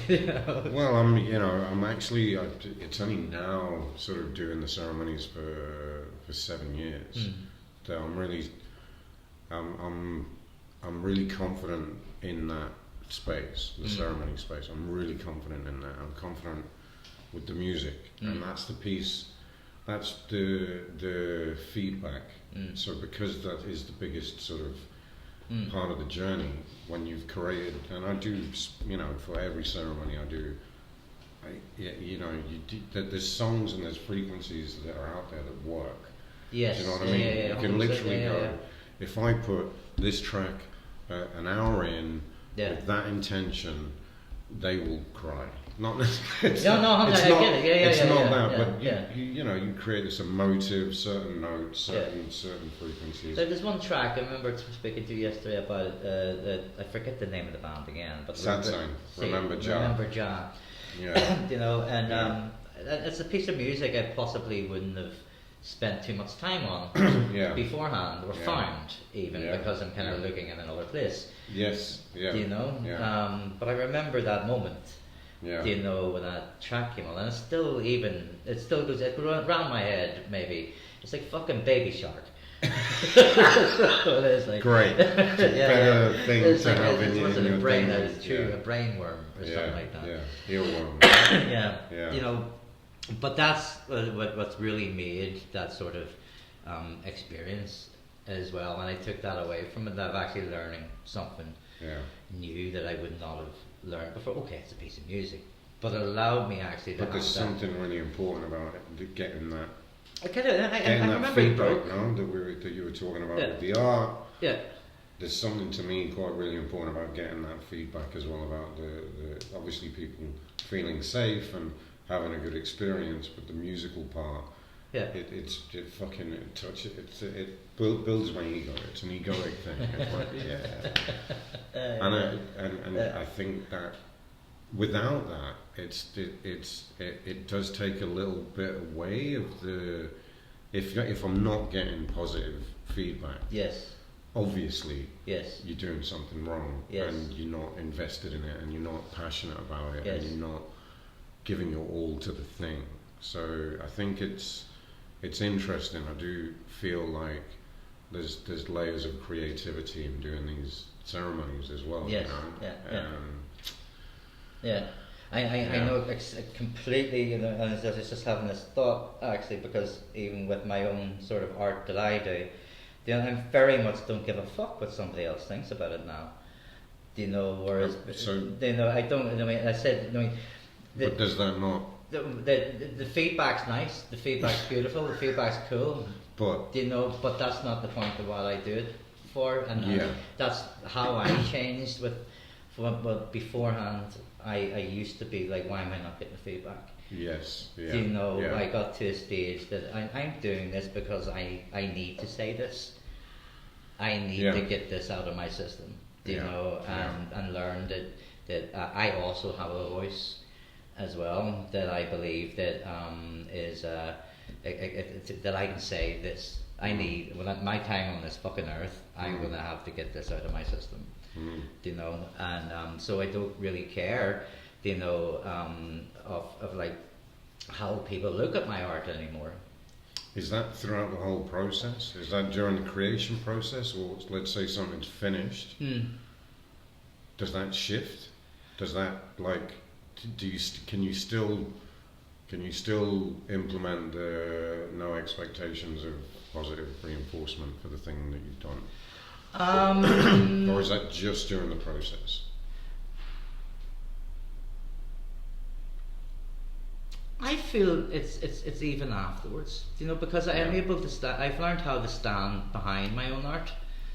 You know? Well, I'm actually. It's only now sort of doing the ceremonies for 7 years that I'm really confident in that space, the ceremony space. I'm really confident in that. I'm confident with the music, and that's the piece. That's the feedback. So because that is the biggest sort of part of the journey when you've created, and I do, you know, for every ceremony I do. There's songs and there's frequencies that are out there that work. Yes. Do you know what I mean? Yeah, you can literally go. If I put this track an hour in with that intention, they will cry. Not necessarily. I get it. It's not that, but you you create this emotive, certain notes, certain frequencies. So there's one track I remember speaking to you yesterday about it. I forget the name of the band again, but Satsang, Remember Jah. Remember Jah. Yeah. You know, and it's a piece of music I possibly wouldn't have spent too much time on beforehand or found even because I'm kind of looking in another place. Yes. Yeah. You know. Yeah. But I remember that moment. Yeah. You know, when that track came on, and it still goes around my head. Maybe it's like fucking Baby Shark. So it is like great. Better thing it's to like have in your brain. thing. It's true, a brainworm or something like that. Yeah, earworm. Yeah. You know, but that's what's really made that sort of experience as well. And I took that away from it. I've actually learning something new that I would not have learned before. Okay, it's a piece of music, but it allowed me actually to But there's something really important about it, getting that. I remember feedback, no, that you were talking about with the art. Yeah. There's something to me quite really important about getting that feedback as well, about the obviously people feeling safe and having a good experience, but the musical part. Yeah. It builds my ego. It's an egoic thing. It's like, and I think that without that, it does take a little bit away of the. If I'm not getting positive feedback, obviously, you're doing something wrong, and you're not invested in it, and you're not passionate about it, and you're not giving your all to the thing. So I think it's interesting. I do feel like there's layers of creativity in doing these ceremonies as well. Yes. You know? I know completely. You know, and I was just having this thought actually, because even with my own sort of art that I do, you know, I very much don't give a fuck what somebody else thinks about it now. You know, whereas you know, I don't. I mean, I said. I mean, but does that not? The feedback's nice. The feedback's beautiful. The feedback's cool. But you know, but that's not the point of what I do it for, and that's how I changed with. Well, beforehand, I used to be like, why am I not getting the feedback? Yes. Yeah. Do you know, yeah. I got to a stage that I'm doing this because I need to say this. I need to get this out of my system. Do you know, and learn that I also have a voice as well, that I believe that is that I can say this. I need, when my time on this fucking earth, I'm gonna have to get this out of my system. Do you know, and so I don't really care, you know, of like how people look at my art anymore. Is that throughout the whole process? Is that during the creation process, or let's say something's finished? Does that shift? Does that, like, can you still implement the no expectations of positive reinforcement for the thing that you've done? Or is that just during the process? I feel it's even afterwards, you know, because I am able to I've learned how to stand behind my own art,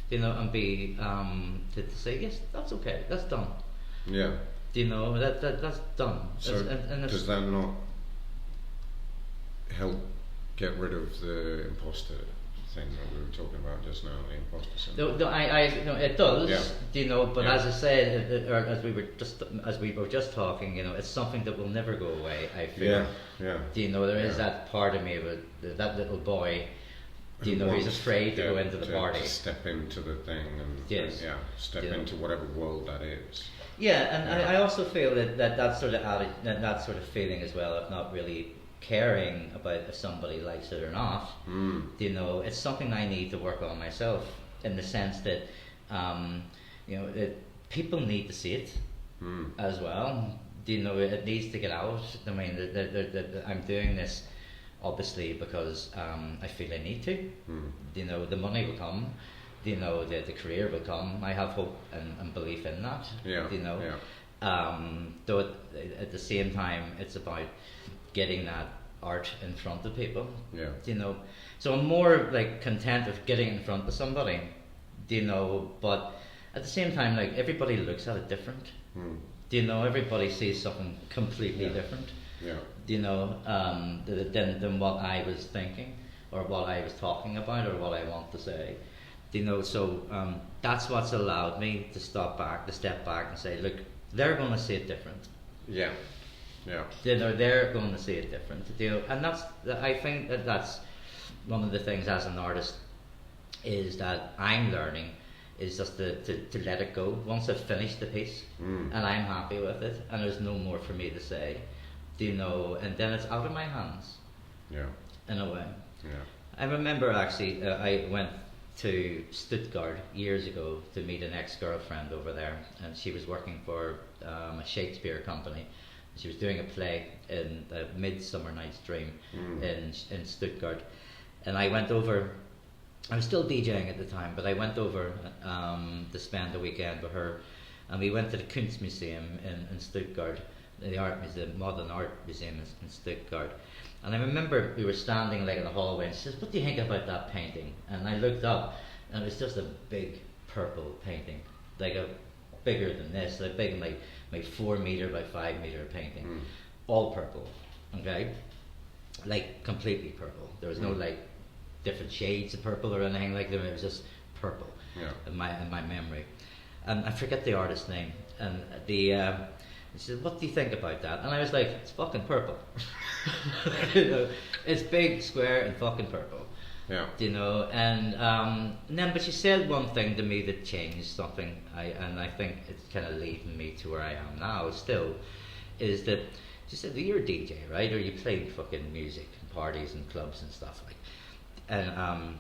you know, and be to say yes, that's okay, that's done. Yeah. Do you know, that's done. So and does that not help get rid of the imposter thing that we were talking about just now, the imposter syndrome? No, it does. Yeah. Do you know? But as I said, or as we were just talking, you know, it's something that will never go away. I feel. Yeah. Do you know, there is that part of me, that little boy. Do you know, he's afraid to go into the party. To step into the thing and step into whatever world that is. Yeah, and I also feel that sort of that sort of feeling as well of not really caring about if somebody likes it or not. You know, it's something I need to work on myself, in the sense that you know, people need to see it as well. Do you know, it needs to get out. I mean, I'm doing this obviously because I feel I need to. You know, the money will come. You know, the career will come. I have hope and belief in that. You know, though at the same time, it's about getting that art in front of people. You know, so I'm more like content with getting in front of somebody. You know, but at the same time, like, everybody looks at it different. Do you know, everybody sees something completely different. You know, than what I was thinking, or what I was talking about, or what I want to say. You know, so that's what's allowed me to step back and say, look, they're going to see it different. You know, they're going to see it different. You know, and I think that's one of the things as an artist is that I'm learning, is just to let it go. Once I've finished the piece and I'm happy with it, and there's no more for me to say, do you know, and then it's out of my hands. In a way. I remember actually, I went to Stuttgart years ago to meet an ex-girlfriend over there, and she was working for a Shakespeare company. She was doing a play in the Midsummer Night's Dream in Stuttgart, and I went over. I was still DJing at the time, but I went over to spend the weekend with her, and we went to the Kunstmuseum in Stuttgart, the art museum, modern art museum in Stuttgart. And I remember we were standing like in the hallway, and she says, "What do you think about that painting?" And I looked up, and it was just a big purple painting, like a bigger than this, like big, like 4 meter by 5 meter painting, all purple, okay, like completely purple. There was no like different shades of purple or anything like that. It was just purple in my memory. And I forget the artist's name. And she said, "What do you think about that?" And I was like, "It's fucking purple." You know, it's big, square, and fucking purple. You know, and then, but she said one thing to me that changed something. And I think it's kind of leading me to where I am now. Still, is that she said, "Well, you're a DJ, right? Or you play fucking music and parties and clubs and stuff like." And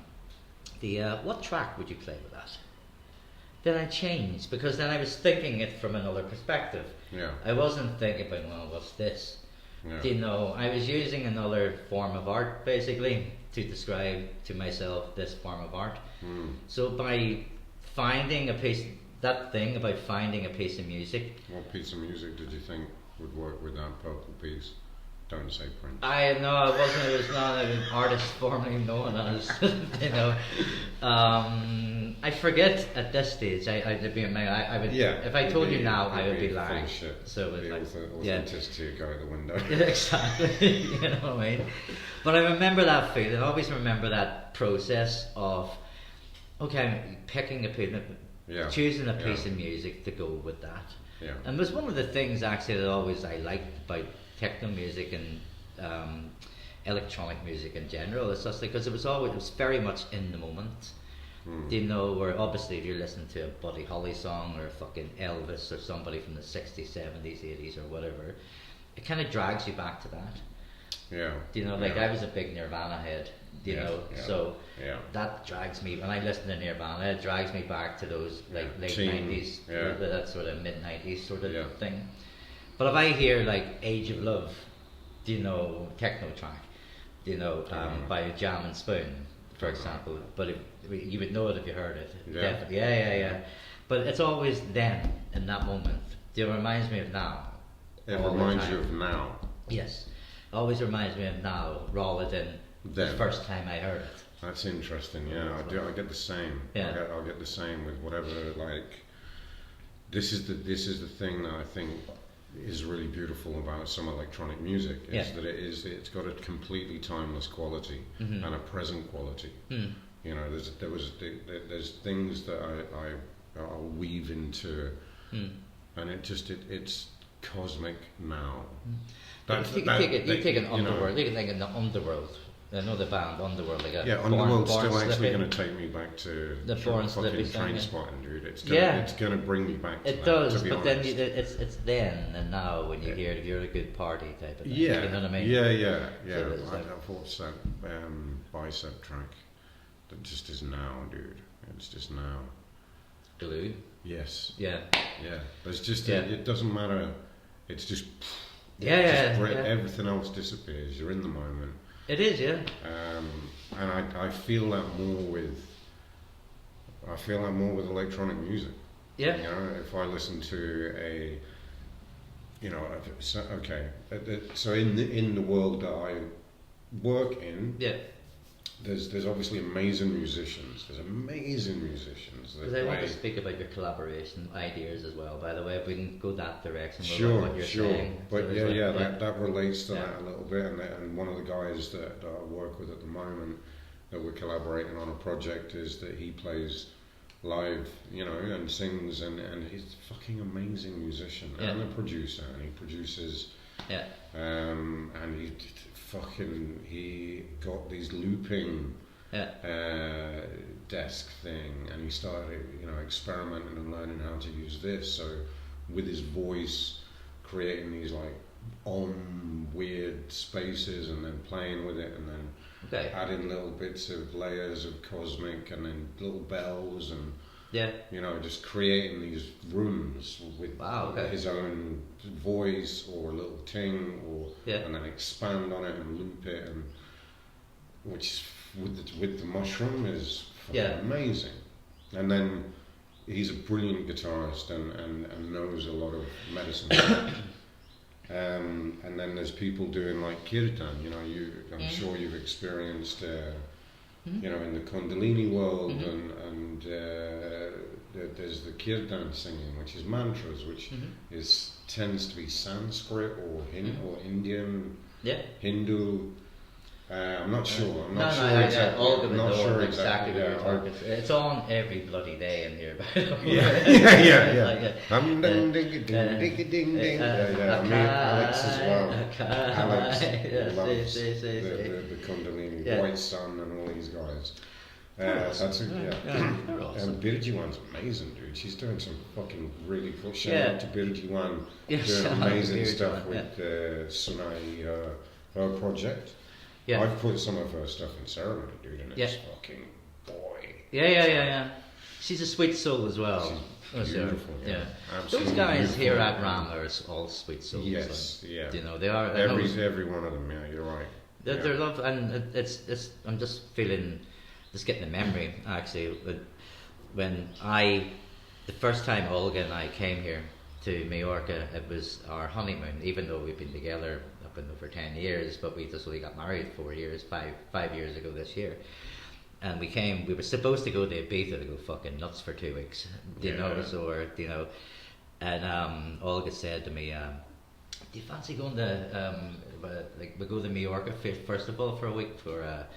what track would you play with that? Then I changed, because then I was thinking it from another perspective. I wasn't thinking about, well, what's this? You know, I was using another form of art basically to describe to myself this form of art. So by finding that thing about finding a piece of music. What piece of music did you think would work with that purple piece? Don't say Prince. I know it wasn't. It was not an artist formerly known as. You know, I forget at this stage. I would. Yeah. If I told you now, I would be lying. Shit. So it was like, authenticity would go out the window. Yeah, exactly. You know what I mean? But I remember that feeling. I always remember that process of, okay, I'm picking a piece, choosing a piece of music to go with that. Yeah. And it was one of the things actually that I liked about techno music and electronic music in general. It's just because it was very much in the moment. You know, where obviously if you're listening to a Buddy Holly song or a fucking Elvis or somebody from the 60s, 70s, 80s or whatever, it kind of drags you back to that. Yeah. You know, like I was a big Nirvana head, you know, so that drags me, when I listen to Nirvana, it drags me back to those like late 90s, that sort of mid 90s sort of thing. But if I hear like Age of Love, you know, techno track, you know, by Jam and Spoon, for example, but you would know it if you heard it. Definitely. Yeah. But it's always then, in that moment. It reminds me of now. It reminds you of now. Yes. It always reminds me of now rather than the first time I heard it. That's interesting, yeah. I get the same. Yeah. I'll get the same with whatever, like, this is the thing that I think is really beautiful about some electronic music, is that it's got a completely timeless quality and a present quality. You know, there's things that I'll weave into, and it's cosmic now. You take an Underworld. You can think in the Underworld. I know the band Underworld. Like Underworld's still actually going to take me back to the fucking Trainspotting, dude. It's going to bring me back to it that, does, to be but honest. then it's then and now when you hear it, if you're a good party type of thing. Yeah, you know what I mean? Yeah. So I've watched that Bicep track that just is now, dude. It's just now. Glue. Yes. Yeah. There's just it doesn't matter. It's just everything else disappears. You're in the moment. It is, yeah. And I feel that more with electronic music. Yeah. You know, if I listen to so in the world that I work in, there's obviously amazing musicians. Because I want to speak about your collaboration ideas as well, by the way, if we can go that direction. Sure. What you're saying. But so that relates to that a little bit. And one of the guys that I work with at the moment, that we're collaborating on a project, is that he plays live, you know, and sings, and he's a fucking amazing musician and a producer, and he produces. Yeah. And he got these looping desk thing, and he started, you know, experimenting and learning how to use this. So with his voice, creating these like weird spaces, and then playing with it, and then adding little bits of layers of cosmic, and then little bells, and you know, just creating these rooms with his own voice or a little ting, and then expand on it and loop it, and which with the mushroom is amazing. And then he's a brilliant guitarist and knows a lot of medicine. And then there's people doing like kirtan. You know, I'm sure you've experienced. You know, in the Kundalini world, and there's the kirtan singing, which is mantras, which tends to be Sanskrit or Indian, Hindu. I'm not sure. I'm not sure exactly. I'm not sure exactly what you're talking. It's on every bloody day in here. Yeah. Ding ding ding ding. I mean, Alex as well. Alex loves the Kundalini, White Sun, and all these guys. And Birjiwan's amazing, dude. She's doing some fucking really cool shit. Shout out to Birjiwan, doing amazing stuff with Sunai, her project. Yeah. I've put some of her stuff in ceremony, dude, and it's fucking boy. Yeah. She's a sweet soul as well. She's beautiful. Yeah. Those guys here at Ram are all sweet souls. Yes, You know, they are. Every one of them. Yeah, you're right. They're love, and it's. I'm just getting a memory actually when the first time Olga and I came here, to Majorca. It was our honeymoon, even though we've been together up in over 10 years, but we just only got married 5 years ago this year. And we were supposed to go to Ibiza to go fucking nuts for 2 weeks, you know, and Olga said to me, do you fancy going to, we go to Majorca first of all for a week for a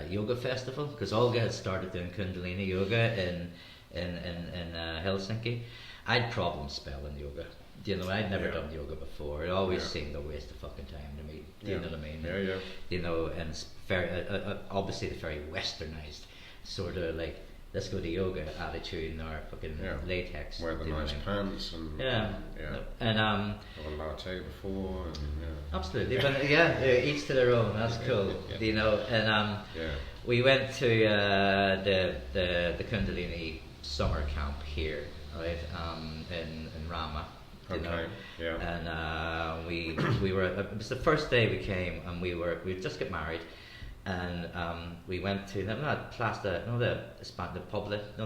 yoga festival? Because Olga had started doing Kundalini yoga in Helsinki. I had problems spelling yoga. You know, I'd never done yoga before. It always seemed a waste of fucking time to me. Do you know what I mean? Yeah. You know, and it's very, obviously it's very westernized, sort of like, let's go to yoga attitude or fucking latex. Wear the nice pants and and have a latte before and absolutely, but each to their own. That's cool, you know. And we went to the Kundalini summer camp here, right? In Rama. You know? And we were. It was the first day we came, and we just got married, and we went to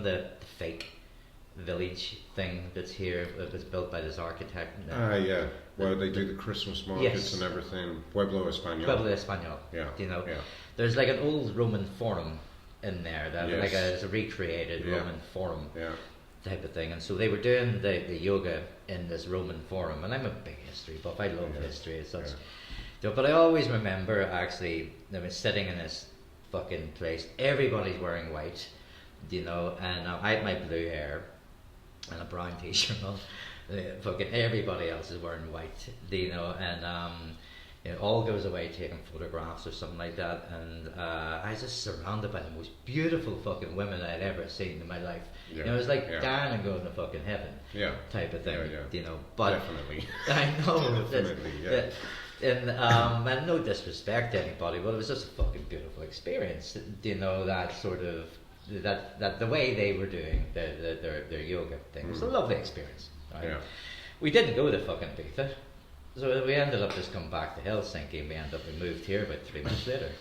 the fake village thing that's here. It was built by this architect. Where they do the Christmas markets and everything. Pueblo Español. Yeah. You know, there's like an old Roman forum in there that it's a recreated Roman forum. Yeah. Type of thing, and so they were doing the yoga in this Roman forum, and I'm a big history buff. I love history as such. But I always remember actually I was sitting in this fucking place. Everybody's wearing white, you know, and I had my blue hair and a brown t-shirt on. Fucking everybody else is wearing white, you know, and it all goes away taking photographs or something like that, and I was just surrounded by the most beautiful fucking women I'd ever seen in my life. You know, it was like dying and going to fucking heaven, type of thing. You know, but definitely, I know, definitely, and no disrespect to anybody, but it was just a fucking beautiful experience. You know, that sort of that the way they were doing their yoga thing was a lovely experience. Right? Yeah. We didn't go to fucking Ibiza. So we ended up just coming back to Helsinki, and we moved here about 3 months later.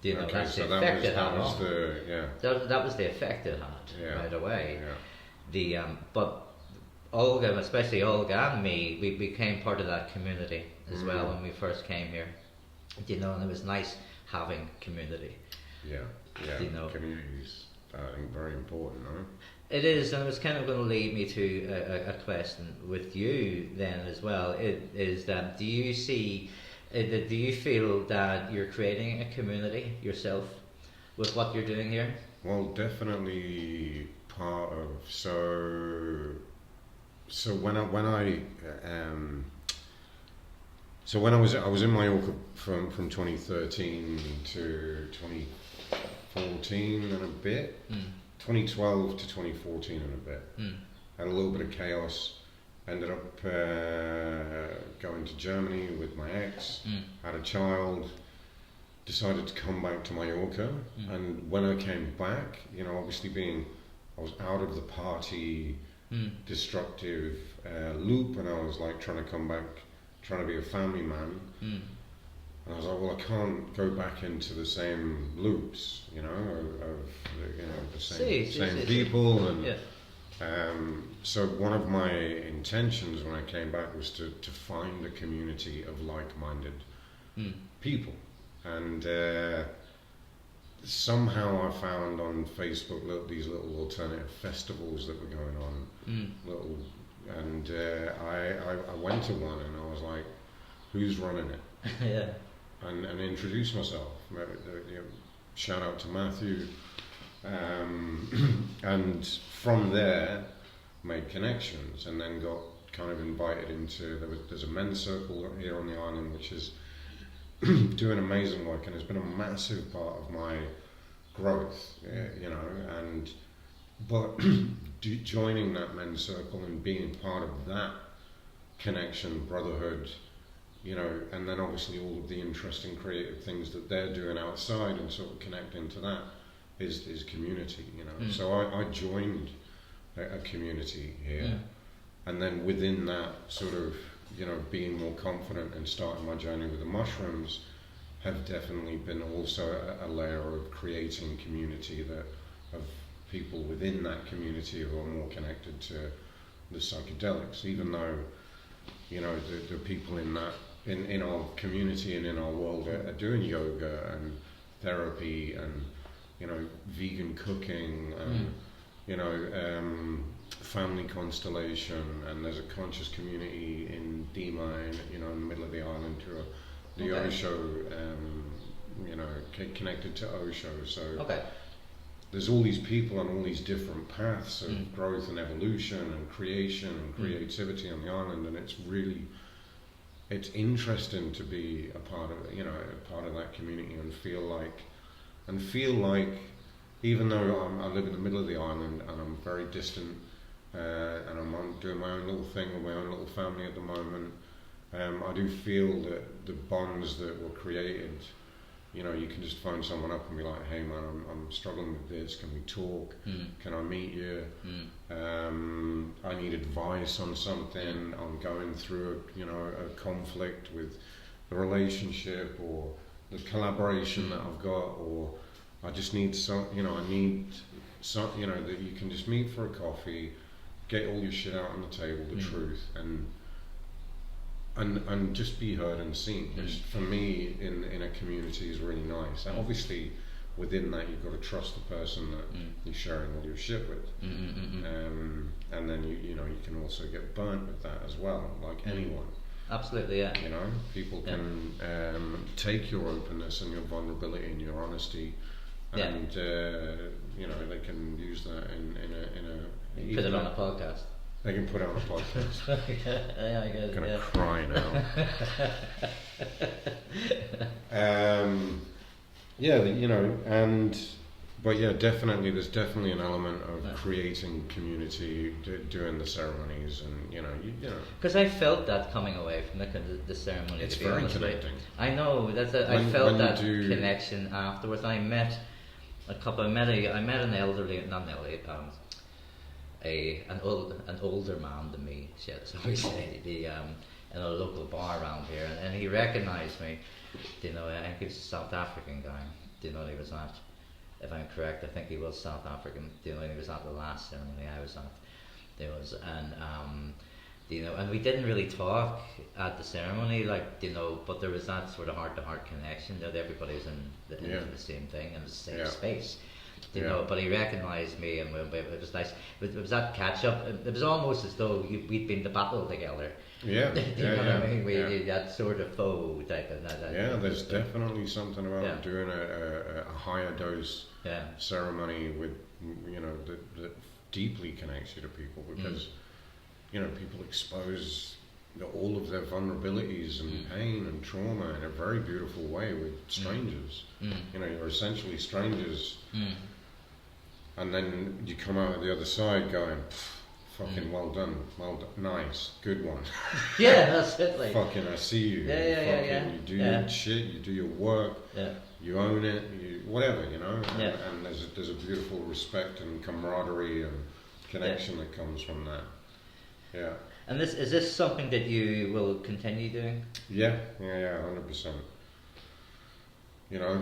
Do you know, that's the effect it had. That was the effect it had right away. Yeah. But Olga, especially Olga and me, we became part of that community as well when we first came here. Do you know, and it was nice having community. Yeah. You know, communities, I think, very important, no? It is, and it was kind of going to lead me to a question with you then as well. It is that do you feel that you're creating a community yourself with what you're doing here? Well, definitely part of so when I was in Mallorca from 2013 to 2014 and a bit. 2012 to 2014 and a bit. Had a little bit of chaos. Ended up going to Germany with my ex. Had a child. Decided to come back to Mallorca. And when I came back, you know, obviously I was out of the party destructive loop, and I was like trying to come back, trying to be a family man. And I was like, well, I can't go back into the same loops, you know, of the same people. And so one of my intentions when I came back was to find a community of like-minded people. And somehow I found on Facebook these little alternative festivals that were going on. And I went to one, and I was like, who's running it? And introduce myself. Shout out to Matthew, and from there made connections, and then got kind of invited into. There's a men's circle here on the island which is doing amazing work, and has been a massive part of my growth. You know, but joining that men's circle and being part of that connection, brotherhood. You know, and then obviously all of the interesting creative things that they're doing outside, and sort of connecting to that is community, you know. So I joined a community here, and then within that sort of, you know, being more confident and starting my journey with the mushrooms have definitely been also a layer of creating community of people within that community who are more connected to the psychedelics, even though, you know, the people in that, in our community and in our world are doing yoga and therapy and, you know, vegan cooking and, you know, family constellation, and there's a conscious community in Dima, you know, in the middle of the island, who are the Osho, you know, connected to Osho. So there's all these people on all these different paths of growth and evolution and creation and creativity on the island, and it's interesting to be a part of, you know, a part of that community and feel like even though I live in the middle of the island and I'm very distant, and I'm doing my own little thing with my own little family at the moment, I do feel that the bonds that were created, you know, you can just phone someone up and be like, hey man, I'm struggling with this, can we talk, can I meet you, I need advice on something, I'm going through a conflict with the relationship or the collaboration that I've got, or I just need that you can just meet for a coffee, get all your shit out on the table, the truth, and just be heard and seen. Which for me in a community is really nice. And obviously within that you've got to trust the person that you're sharing all your shit with. And then you know you can also get burnt with that as well, like anyone. Absolutely, yeah. You know, people can take your openness and your vulnerability and your honesty, and you know, they can use that in a put it on a podcast. They can put it on a podcast. Yeah, I guess. I'm gonna cry now. Yeah, you know, but yeah, definitely, there's definitely an element of creating community, doing the ceremonies, and you know. Because I felt that coming away from the ceremony. It's very connecting. I know I felt that connection afterwards. I met a couple. I met an elderly, not an elderly, an older man than me, shall we say, in a local bar around here, and he recognised me. You know, I think he was a South African guy. You know, he was at, if I'm correct, I think he was South African. You know, he was at the last ceremony I was at. There was, and you know, and we didn't really talk at the ceremony, like, you know, but there was that sort of heart-to-heart connection that everybody was in the same thing, in the same space. You know, but he recognised me, and it was nice. It was that catch-up. It was almost as though we'd been to battle together. Yeah, you know what I mean? We did that sort of foe type of that. Yeah, there's definitely something about doing a higher dose ceremony with, you know, that deeply connects you to people, because you know, people expose all of their vulnerabilities and pain and trauma in a very beautiful way with strangers. You know, you're essentially strangers, and then you come out of the other side going, fucking well done, nice, good one. Yeah, that's it. Like, fucking, I see you. You do your shit, you do your work, you own it, whatever, you know. And there's a beautiful respect and camaraderie and connection that comes from that. Yeah. And is this something that you will continue doing? Yeah, 100%. You know,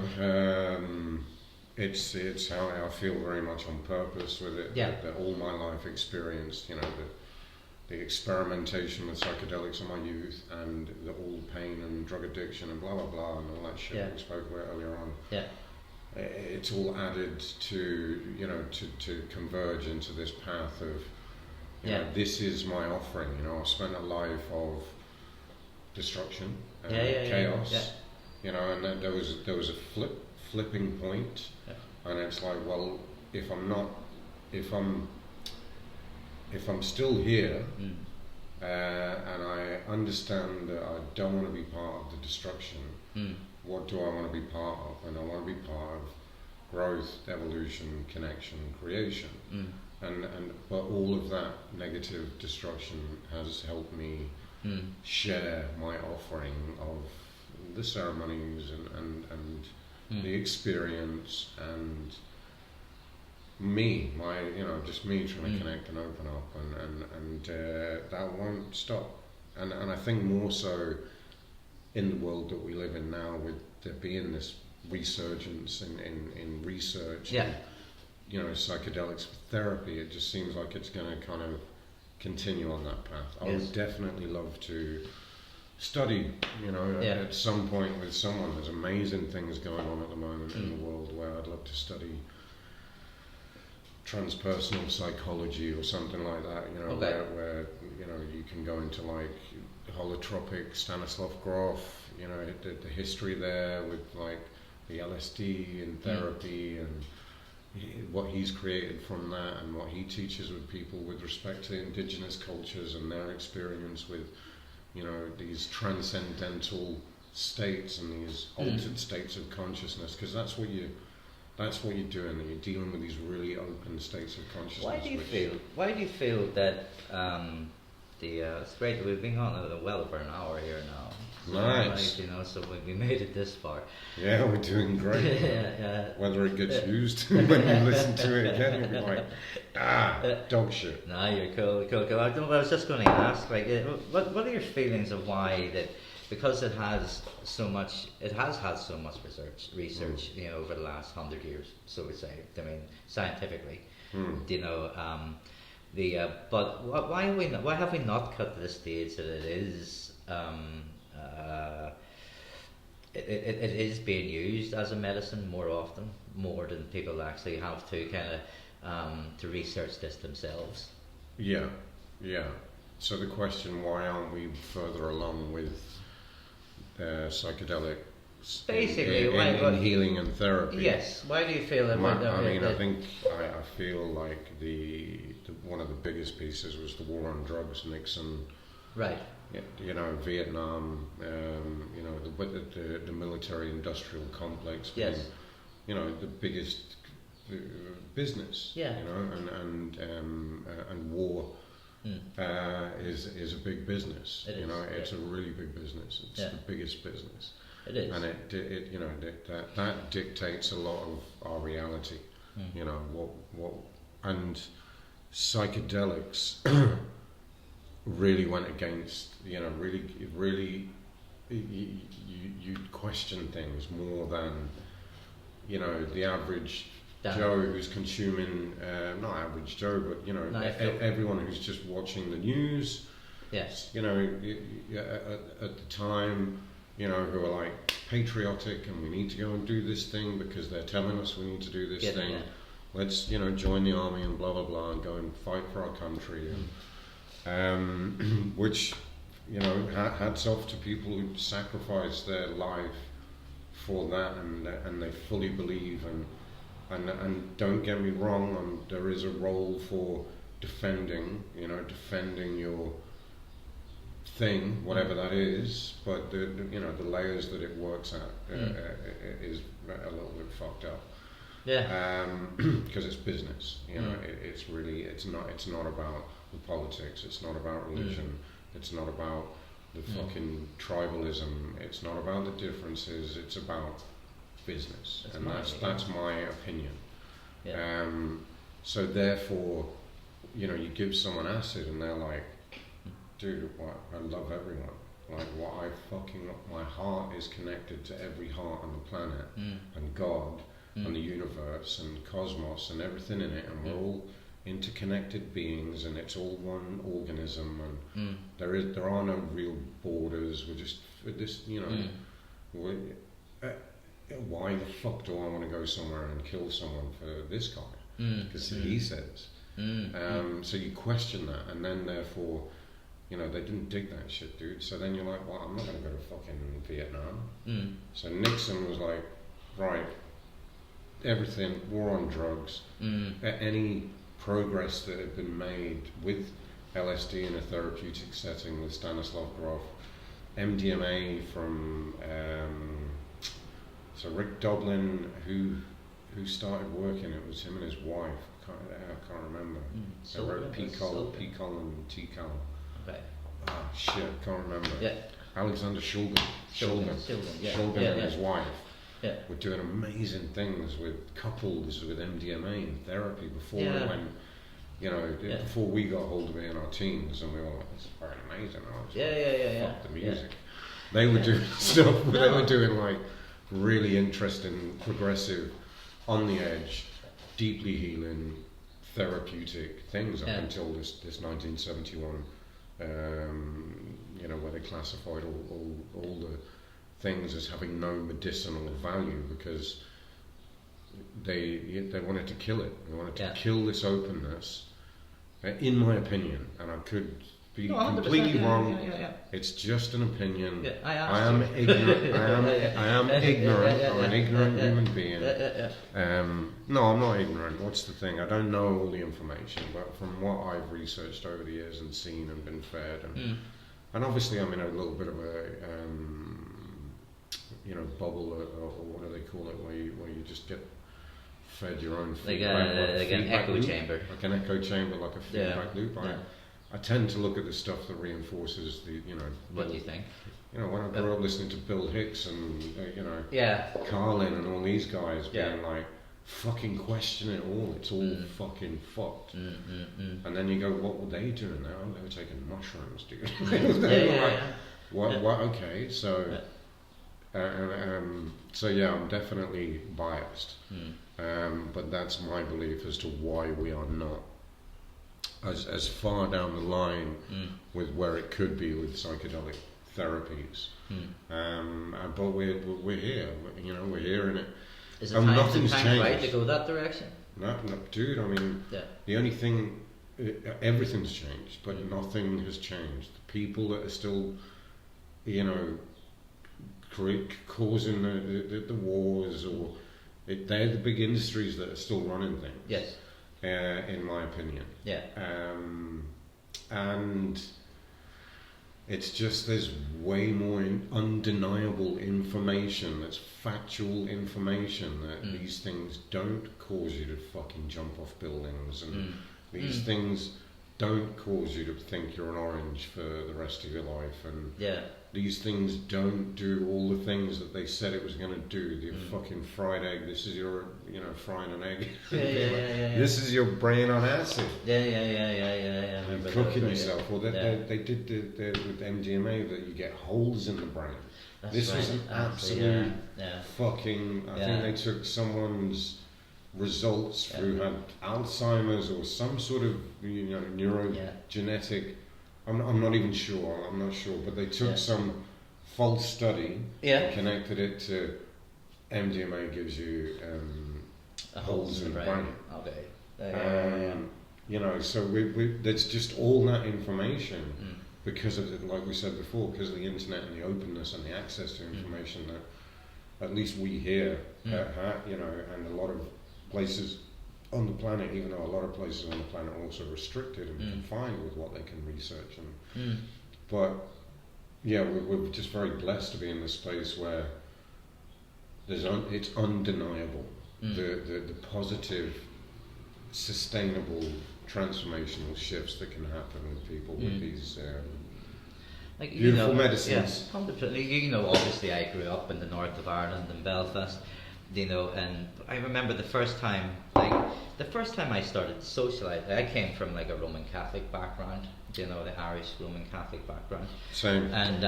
it's how I feel very much on purpose with it. Yeah. That all my life experience, you know, the experimentation with psychedelics in my youth, and all the pain and drug addiction and blah blah blah and all that shit that we spoke about earlier on. Yeah. It's all added to, you know, to converge into this path of, you know, this is my offering. You know, I've spent a life of destruction and chaos. You know, and then there was a flipping point, and it's like, well, if I'm still here, and I understand that I don't want to be part of the destruction, what do I want to be part of? And I want to be part of growth, evolution, connection, creation. But all of that negative destruction has helped me share my offering of the ceremonies and the experience, and me, just me trying to connect and open up, and that won't stop. And I think more so in the world that we live in now, with there being this resurgence in research, and, you know, psychedelics therapy, it just seems like it's going to kind of continue on that path. I would definitely love to study, at some point with someone. There's amazing things going on at the moment in the world where I'd love to study transpersonal psychology or something like that, where you can go into like holotropic Stanislav Grof, the history there with like the LSD and therapy and what he's created from that and what he teaches with people with respect to indigenous cultures and their experience with these transcendental states and these altered states of consciousness, because that's what you're doing, and you're dealing with these really open states of consciousness. Why do you feel that it's great, we've been on well over an hour here now. Nice. So we made it this far. Yeah, we're doing great. Whether it gets used when you listen to it again, you'll be like, dog shit. No, you're cool. I was just going to ask, what are your feelings of why that, because it has had so much research, over the last 100 years, so we say, scientifically, but why have we not cut to the stage that it is, it is being used as a medicine more often, more than people actually have to to research this themselves? Yeah. So the question, why aren't we further along with psychedelic basically in healing and therapy? Yes. Why do you feel that? I feel like the one of the biggest pieces was the war on drugs, Nixon. Right. Vietnam. The military-industrial complex being, Yes. the biggest business. Yeah. And war. Is a big business. It's a really big business. It's the biggest business. It is. And that dictates a lot of our reality. And psychedelics really went against. Really, you question things more than the average Joe who's consuming, not average Joe, but everyone who's just watching the news. Yes. At the time, who are like patriotic and we need to go and do this thing because they're telling us we need to do this thing. Yeah. Let's join the army and blah blah blah and go and fight for our country. And which hats off to people who sacrifice their life for that, and they fully believe and don't get me wrong, there is a role for defending your thing, whatever that is, but the layers that it works at is a little bit fucked up. Yeah. Because it's business. It's not about the politics. It's not about religion. It's not about the fucking tribalism. It's not about the differences. It's about business, and that's my opinion. Yeah. So therefore, you give someone acid, and they're like, "Dude, I love everyone. Like, my heart is connected to every heart on the planet, and God, and the universe, and cosmos, and everything in it, and we're all interconnected beings, and it's all one organism, and there are no real borders. We're just this, why the fuck do I want to go somewhere and kill someone for this guy? Because he says. So you question that, and then therefore, they didn't dig that shit, dude. So then you're like, well, I'm not going to go to fucking Vietnam. So Nixon was like, right, everything, war on drugs, any progress that had been made with LSD in a therapeutic setting with Stanislav Grof, MDMA from so Rick Doblin, who started working, it was him and his wife. I can't remember. They wrote P-Col and T-Col. Okay. Shit, can't remember. Yeah. Alexander Shulgin and his wife were doing amazing things with couples with MDMA and therapy before it went, before we got hold of it in our teens, and we were like, "It's very amazing." Fuck the music. They were doing stuff. They were doing like really interesting, progressive, on the edge, deeply healing therapeutic things up until this 1971, where they classified all the things as having no medicinal value because they wanted to kill it. They wanted to kill this openness, in my opinion, and I could be completely wrong. It's just an opinion. I am ignorant. I am ignorant. I'm an ignorant human being. No, I'm not ignorant. What's the thing? I don't know all the information, but from what I've researched over the years and seen and been fed, and obviously I'm in a little bit of a bubble, or what do they call it, where you just get fed your own feedback, like an echo chamber, like an echo chamber, like a feedback loop. I tend to look at the stuff that reinforces the, What do you think? When I grew up listening to Bill Hicks and Carlin and all these guys being like, fucking question it all. It's all fucking fucked. And then you go, what were they doing now? They were taking mushrooms, dude. What? Okay, so. So yeah, I'm definitely biased, but that's my belief as to why we are not as far down the line with where it could be with psychedelic therapies. But we're here, we're here in it. Is it nothing's changed. Right to go that direction? No, dude. I mean, the only thing, everything's changed, but nothing has changed. The people that are still, causing the wars, or they're the big industries that are still running things. Yes. In my opinion. Yeah. And it's just there's way more undeniable information. That's factual information that these things don't cause you to fucking jump off buildings, and these things don't cause you to think you're an orange for the rest of your life, and these things don't do all the things that they said it was going to do. The fucking fried egg, this is your, frying an egg. This is your brain on acid. Yeah. You're cooking yourself. Well, they did with MDMA that you get holes in the brain. This was an absolute fucking. I think they took someone's results who had Alzheimer's or some sort of neurogenetic. I'm not even sure. I'm not sure, but they took some false study and connected it to MDMA gives you holes in the brain. Okay. So there's just all that information because of like we said before, because of the internet and the openness and the access to information that at least we here, and a lot of places on the planet, even though a lot of places on the planet are also restricted and confined with what they can research. But we're just very blessed to be in this place where it's undeniable the positive, sustainable, transformational shifts that can happen with people with these beautiful medicines. Yeah, obviously I grew up in the north of Ireland in Belfast. And I remember the first time I started socializing, I came from like a Roman Catholic background, the Irish Roman Catholic background. Same. And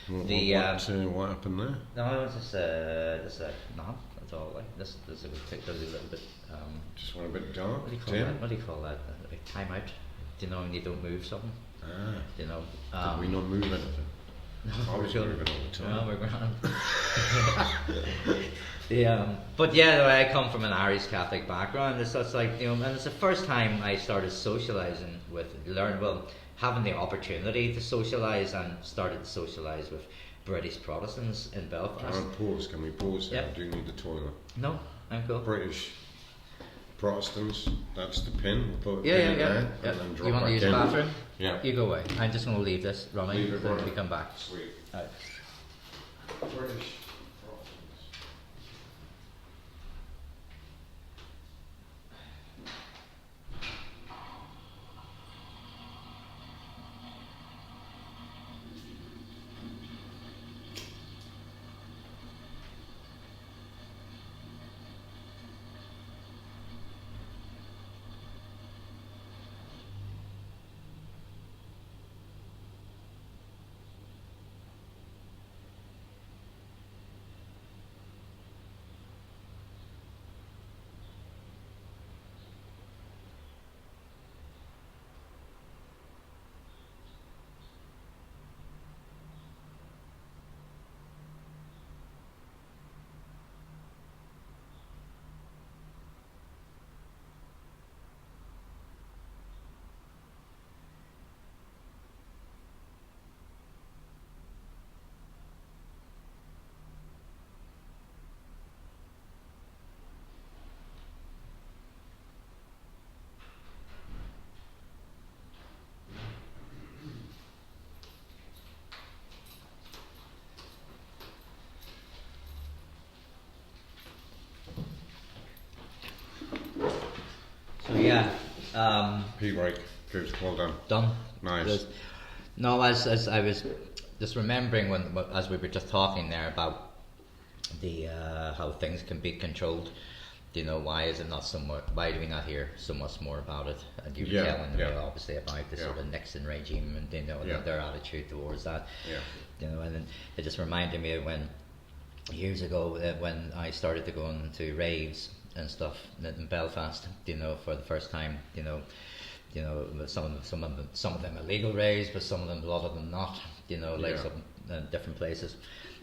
what happened there? No, it was just that's all. Like this is a little bit. Just went a bit dark. What do you call that? What do you call that? A time out. When you don't move something. Did we not move anything? No, I was moving all the time. No, we're grand. But I come from an Irish Catholic background. It's like and it's the first time I started socializing having the opportunity to socialize, and started to socialize with British Protestants in Belfast. Can we pause here? I do need the toilet. No, I'm cool. British Protestants, that's the pin. We'll put yeah. And then drop You want to use the bathroom? Yeah. You go away. I'm just going to leave this running until we come back. Sweet. All right. British. Pee break. Good. Well done. Done. Nice. Good. No, as I was just remembering as we were just talking there about the how things can be controlled. You know, why is it not somewhat? Why do we not hear so much more about it? And you were telling me obviously about the sort of Nixon regime and their attitude towards that. Yeah. You know, and then it just reminded me of when years ago when I started to go into raves and stuff in Belfast. You know, for the first time. You know, some of them illegal raves, but some of them, a lot of them not. You know, like some different places.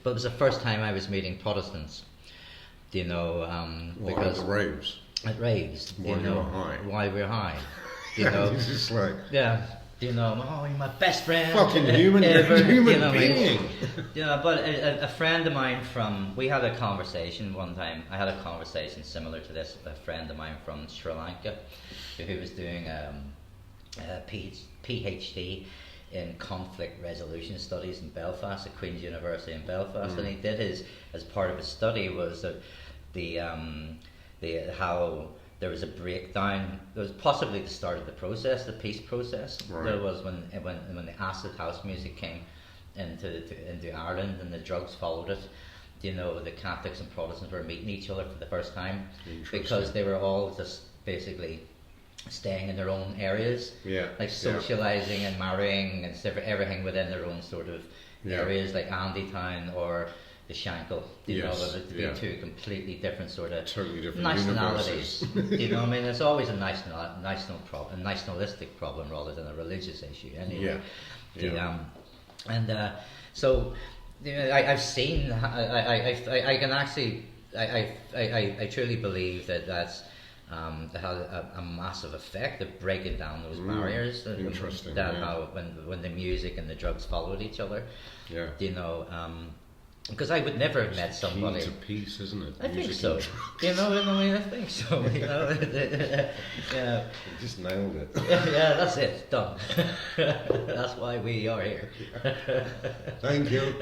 But it was the first time I was meeting Protestants. You know, because at the raves. At raves, while you know, you're high. Why we're high. You know, it's just like you know, oh, you're my best friend. Fucking human being. You know, but a friend of mine we had a conversation one time. I had a conversation similar to this. A friend of mine from Sri Lanka, who was doing a PhD in conflict resolution studies in Belfast at Queen's University in Belfast, and he did as part of his study was that how there was a breakdown. There was possibly the start of the process, the peace process. Right. There was when the acid house music came into Ireland and the drugs followed it. You know, the Catholics and Protestants were meeting each other for the first time because they were all just basically staying in their own areas, like socializing and marrying and everything within their own sort of areas, like Andytown or the Shankill. You know, it would be two completely different sort of totally different nationalities. You know, I mean, it's always a nationalistic problem rather than a religious issue. Anyway, so you know, I've seen. I can actually. I truly believe that's. That had a massive effect of breaking down those barriers. Interesting. How when the music and the drugs followed each other. Yeah. You know, because I would never have met somebody. Key to peace, isn't it? I think so. You know, I think so. You know, You just nailed it. Yeah, that's it. Done. That's why we are here. Thank you.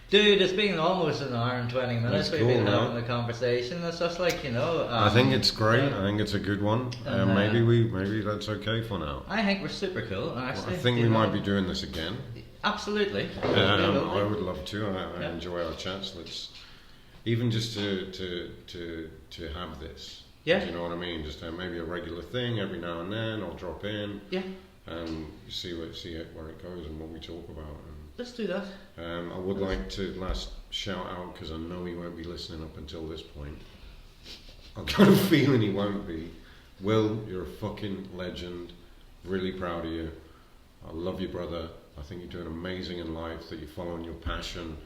Dude, it's been almost an hour and 20 minutes. That's We've been cool, having a conversation. It's just like, you know. I think it's great. I think it's a good one. Maybe that's okay for now. I think we're super cool. Actually, I think we might be doing this again. Absolutely. I would love to. I enjoy our chats. Let's even just to have this. Yeah. Do you know what I mean? Just maybe a regular thing every now and then. I'll drop in. Yeah. And see where it goes and what we talk about. Let's do that. I would like to last shout out, because I know he won't be listening up until this point. I've got a feeling he won't be. Will, you're a fucking legend. Really proud of you. I love you, brother. I think you're doing amazing in life, that you're following your passion,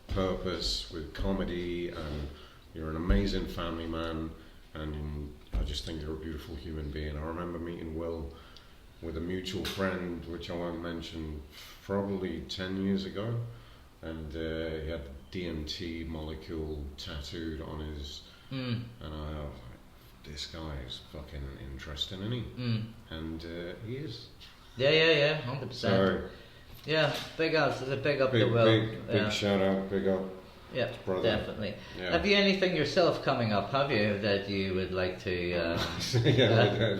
purpose with comedy, and you're an amazing family man, and I just think you're a beautiful human being. I remember meeting Will with a mutual friend, which I won't mention, probably 10 years ago, and he had DMT molecule tattooed on his, and I was like, this guy is fucking interesting, isn't he? And he is. Yeah, 100%. So, yeah, big up to Will. Big shout out, big up. Yeah, brother. Definitely. Yeah. Have you anything yourself coming up, have you, that you would like to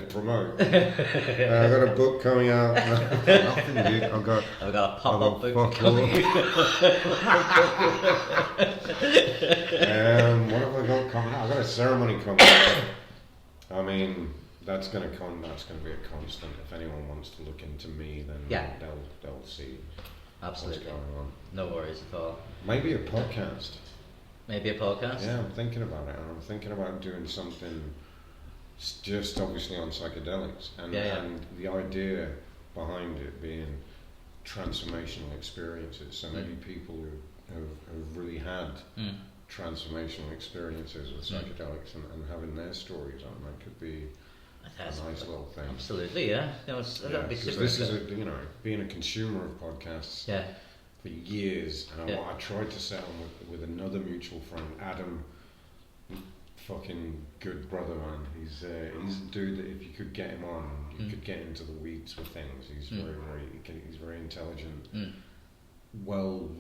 promote? I've got a book coming out. Nothing, dude. I've got a pop-up book coming. What have I got coming out? I've got a ceremony coming out. I mean, that's going to be a constant. If anyone wants to look into me, then they'll see. Absolutely. What's going on. No worries at all. Maybe a podcast. Yeah, I'm thinking about it. I'm thinking about doing something just obviously on psychedelics. And the idea behind it being transformational experiences. So maybe people who have really had transformational experiences with psychedelics and having their stories on that could be a nice little thing. Absolutely, yeah. That'd be super. This is being a consumer of podcasts for years, and I tried to set on with another mutual friend, Adam, fucking good brother, man. He's a dude that if you could get him on, you could get into the weeds with things. He's he's very intelligent, well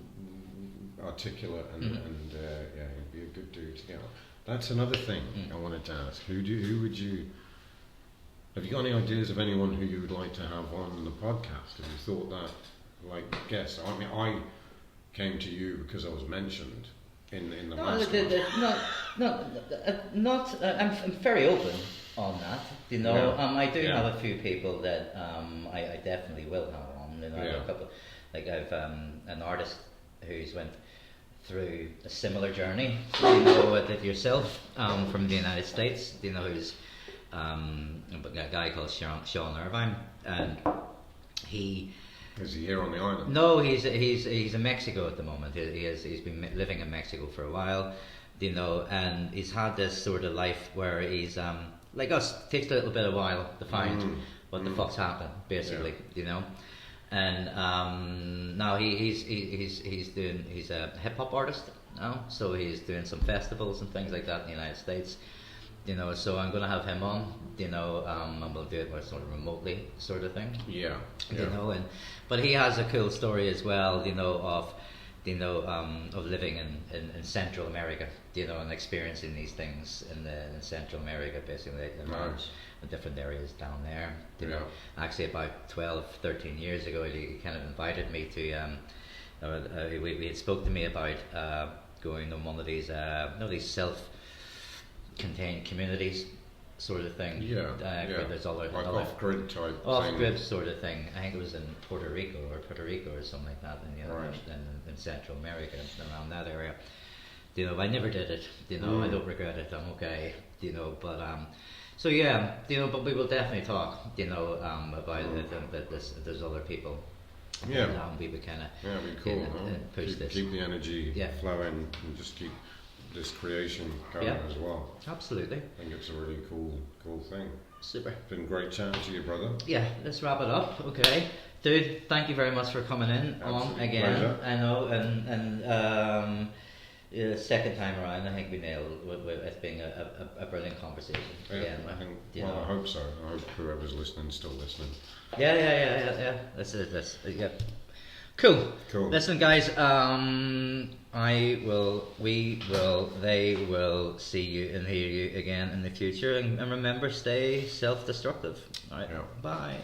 articulate, and he'd be a good dude to get on. That's another thing I wanted to ask. Who would you Have you got any ideas of anyone who you would like to have on the podcast? Have you thought that, like, guess? I mean, I came to you because I was mentioned in the last one. I'm very open on that. You know, I do Yeah. have a few people that I definitely will have on. You know, I have a couple. Like I've an artist who's went through a similar journey. You know, that yourself from the United States. You know, who's a guy called Sean Irvine, and he. Is he here on the island? No, he's in Mexico at the moment. He's been living in Mexico for a while, you know, and he's had this sort of life where he's like us. Takes a little bit of while to find what the fuck's happened, basically, you know. And now he's a hip hop artist now, so he's doing some festivals and things like that in the United States. You know, so I'm going to have him on, you know, and we'll do it more sort of remotely sort of thing. Yeah. You know, but he has a cool story as well, you know, of living in Central America, you know, and experiencing these things in Central America, basically, in different areas down there. You know, actually about 12, 13 years ago, he kind of invited me to, he had spoke to me about going on one of these, these self-contained communities sort of thing. Where there's like off-grid type off-grid sort of thing. I think it was in Puerto Rico or something like that, in Central America, around that area. You know, I never did it. You know, I don't regret it. I'm okay. You know, but so yeah, you know, but we will definitely talk. You know, about it, that there's other people. Yeah. And we would kind of it'd be cool. push this. Keep the energy flowing, and just keep this creation going as well. Absolutely. I think it's a really cool thing. Super. It's been great chatting to you, brother. Yeah, let's wrap it up. Okay, dude. Thank you very much for coming in on again. Pleasure. I know, and second time around, I think we nailed it being a brilliant conversation. Yeah, Again, I think. I hope so. I hope whoever's listening still listening. Yeah. That's it. Yeah. Cool. Listen, guys. They will see you and hear you again in the future. And remember, stay self-destructive. All right. Yeah. Bye.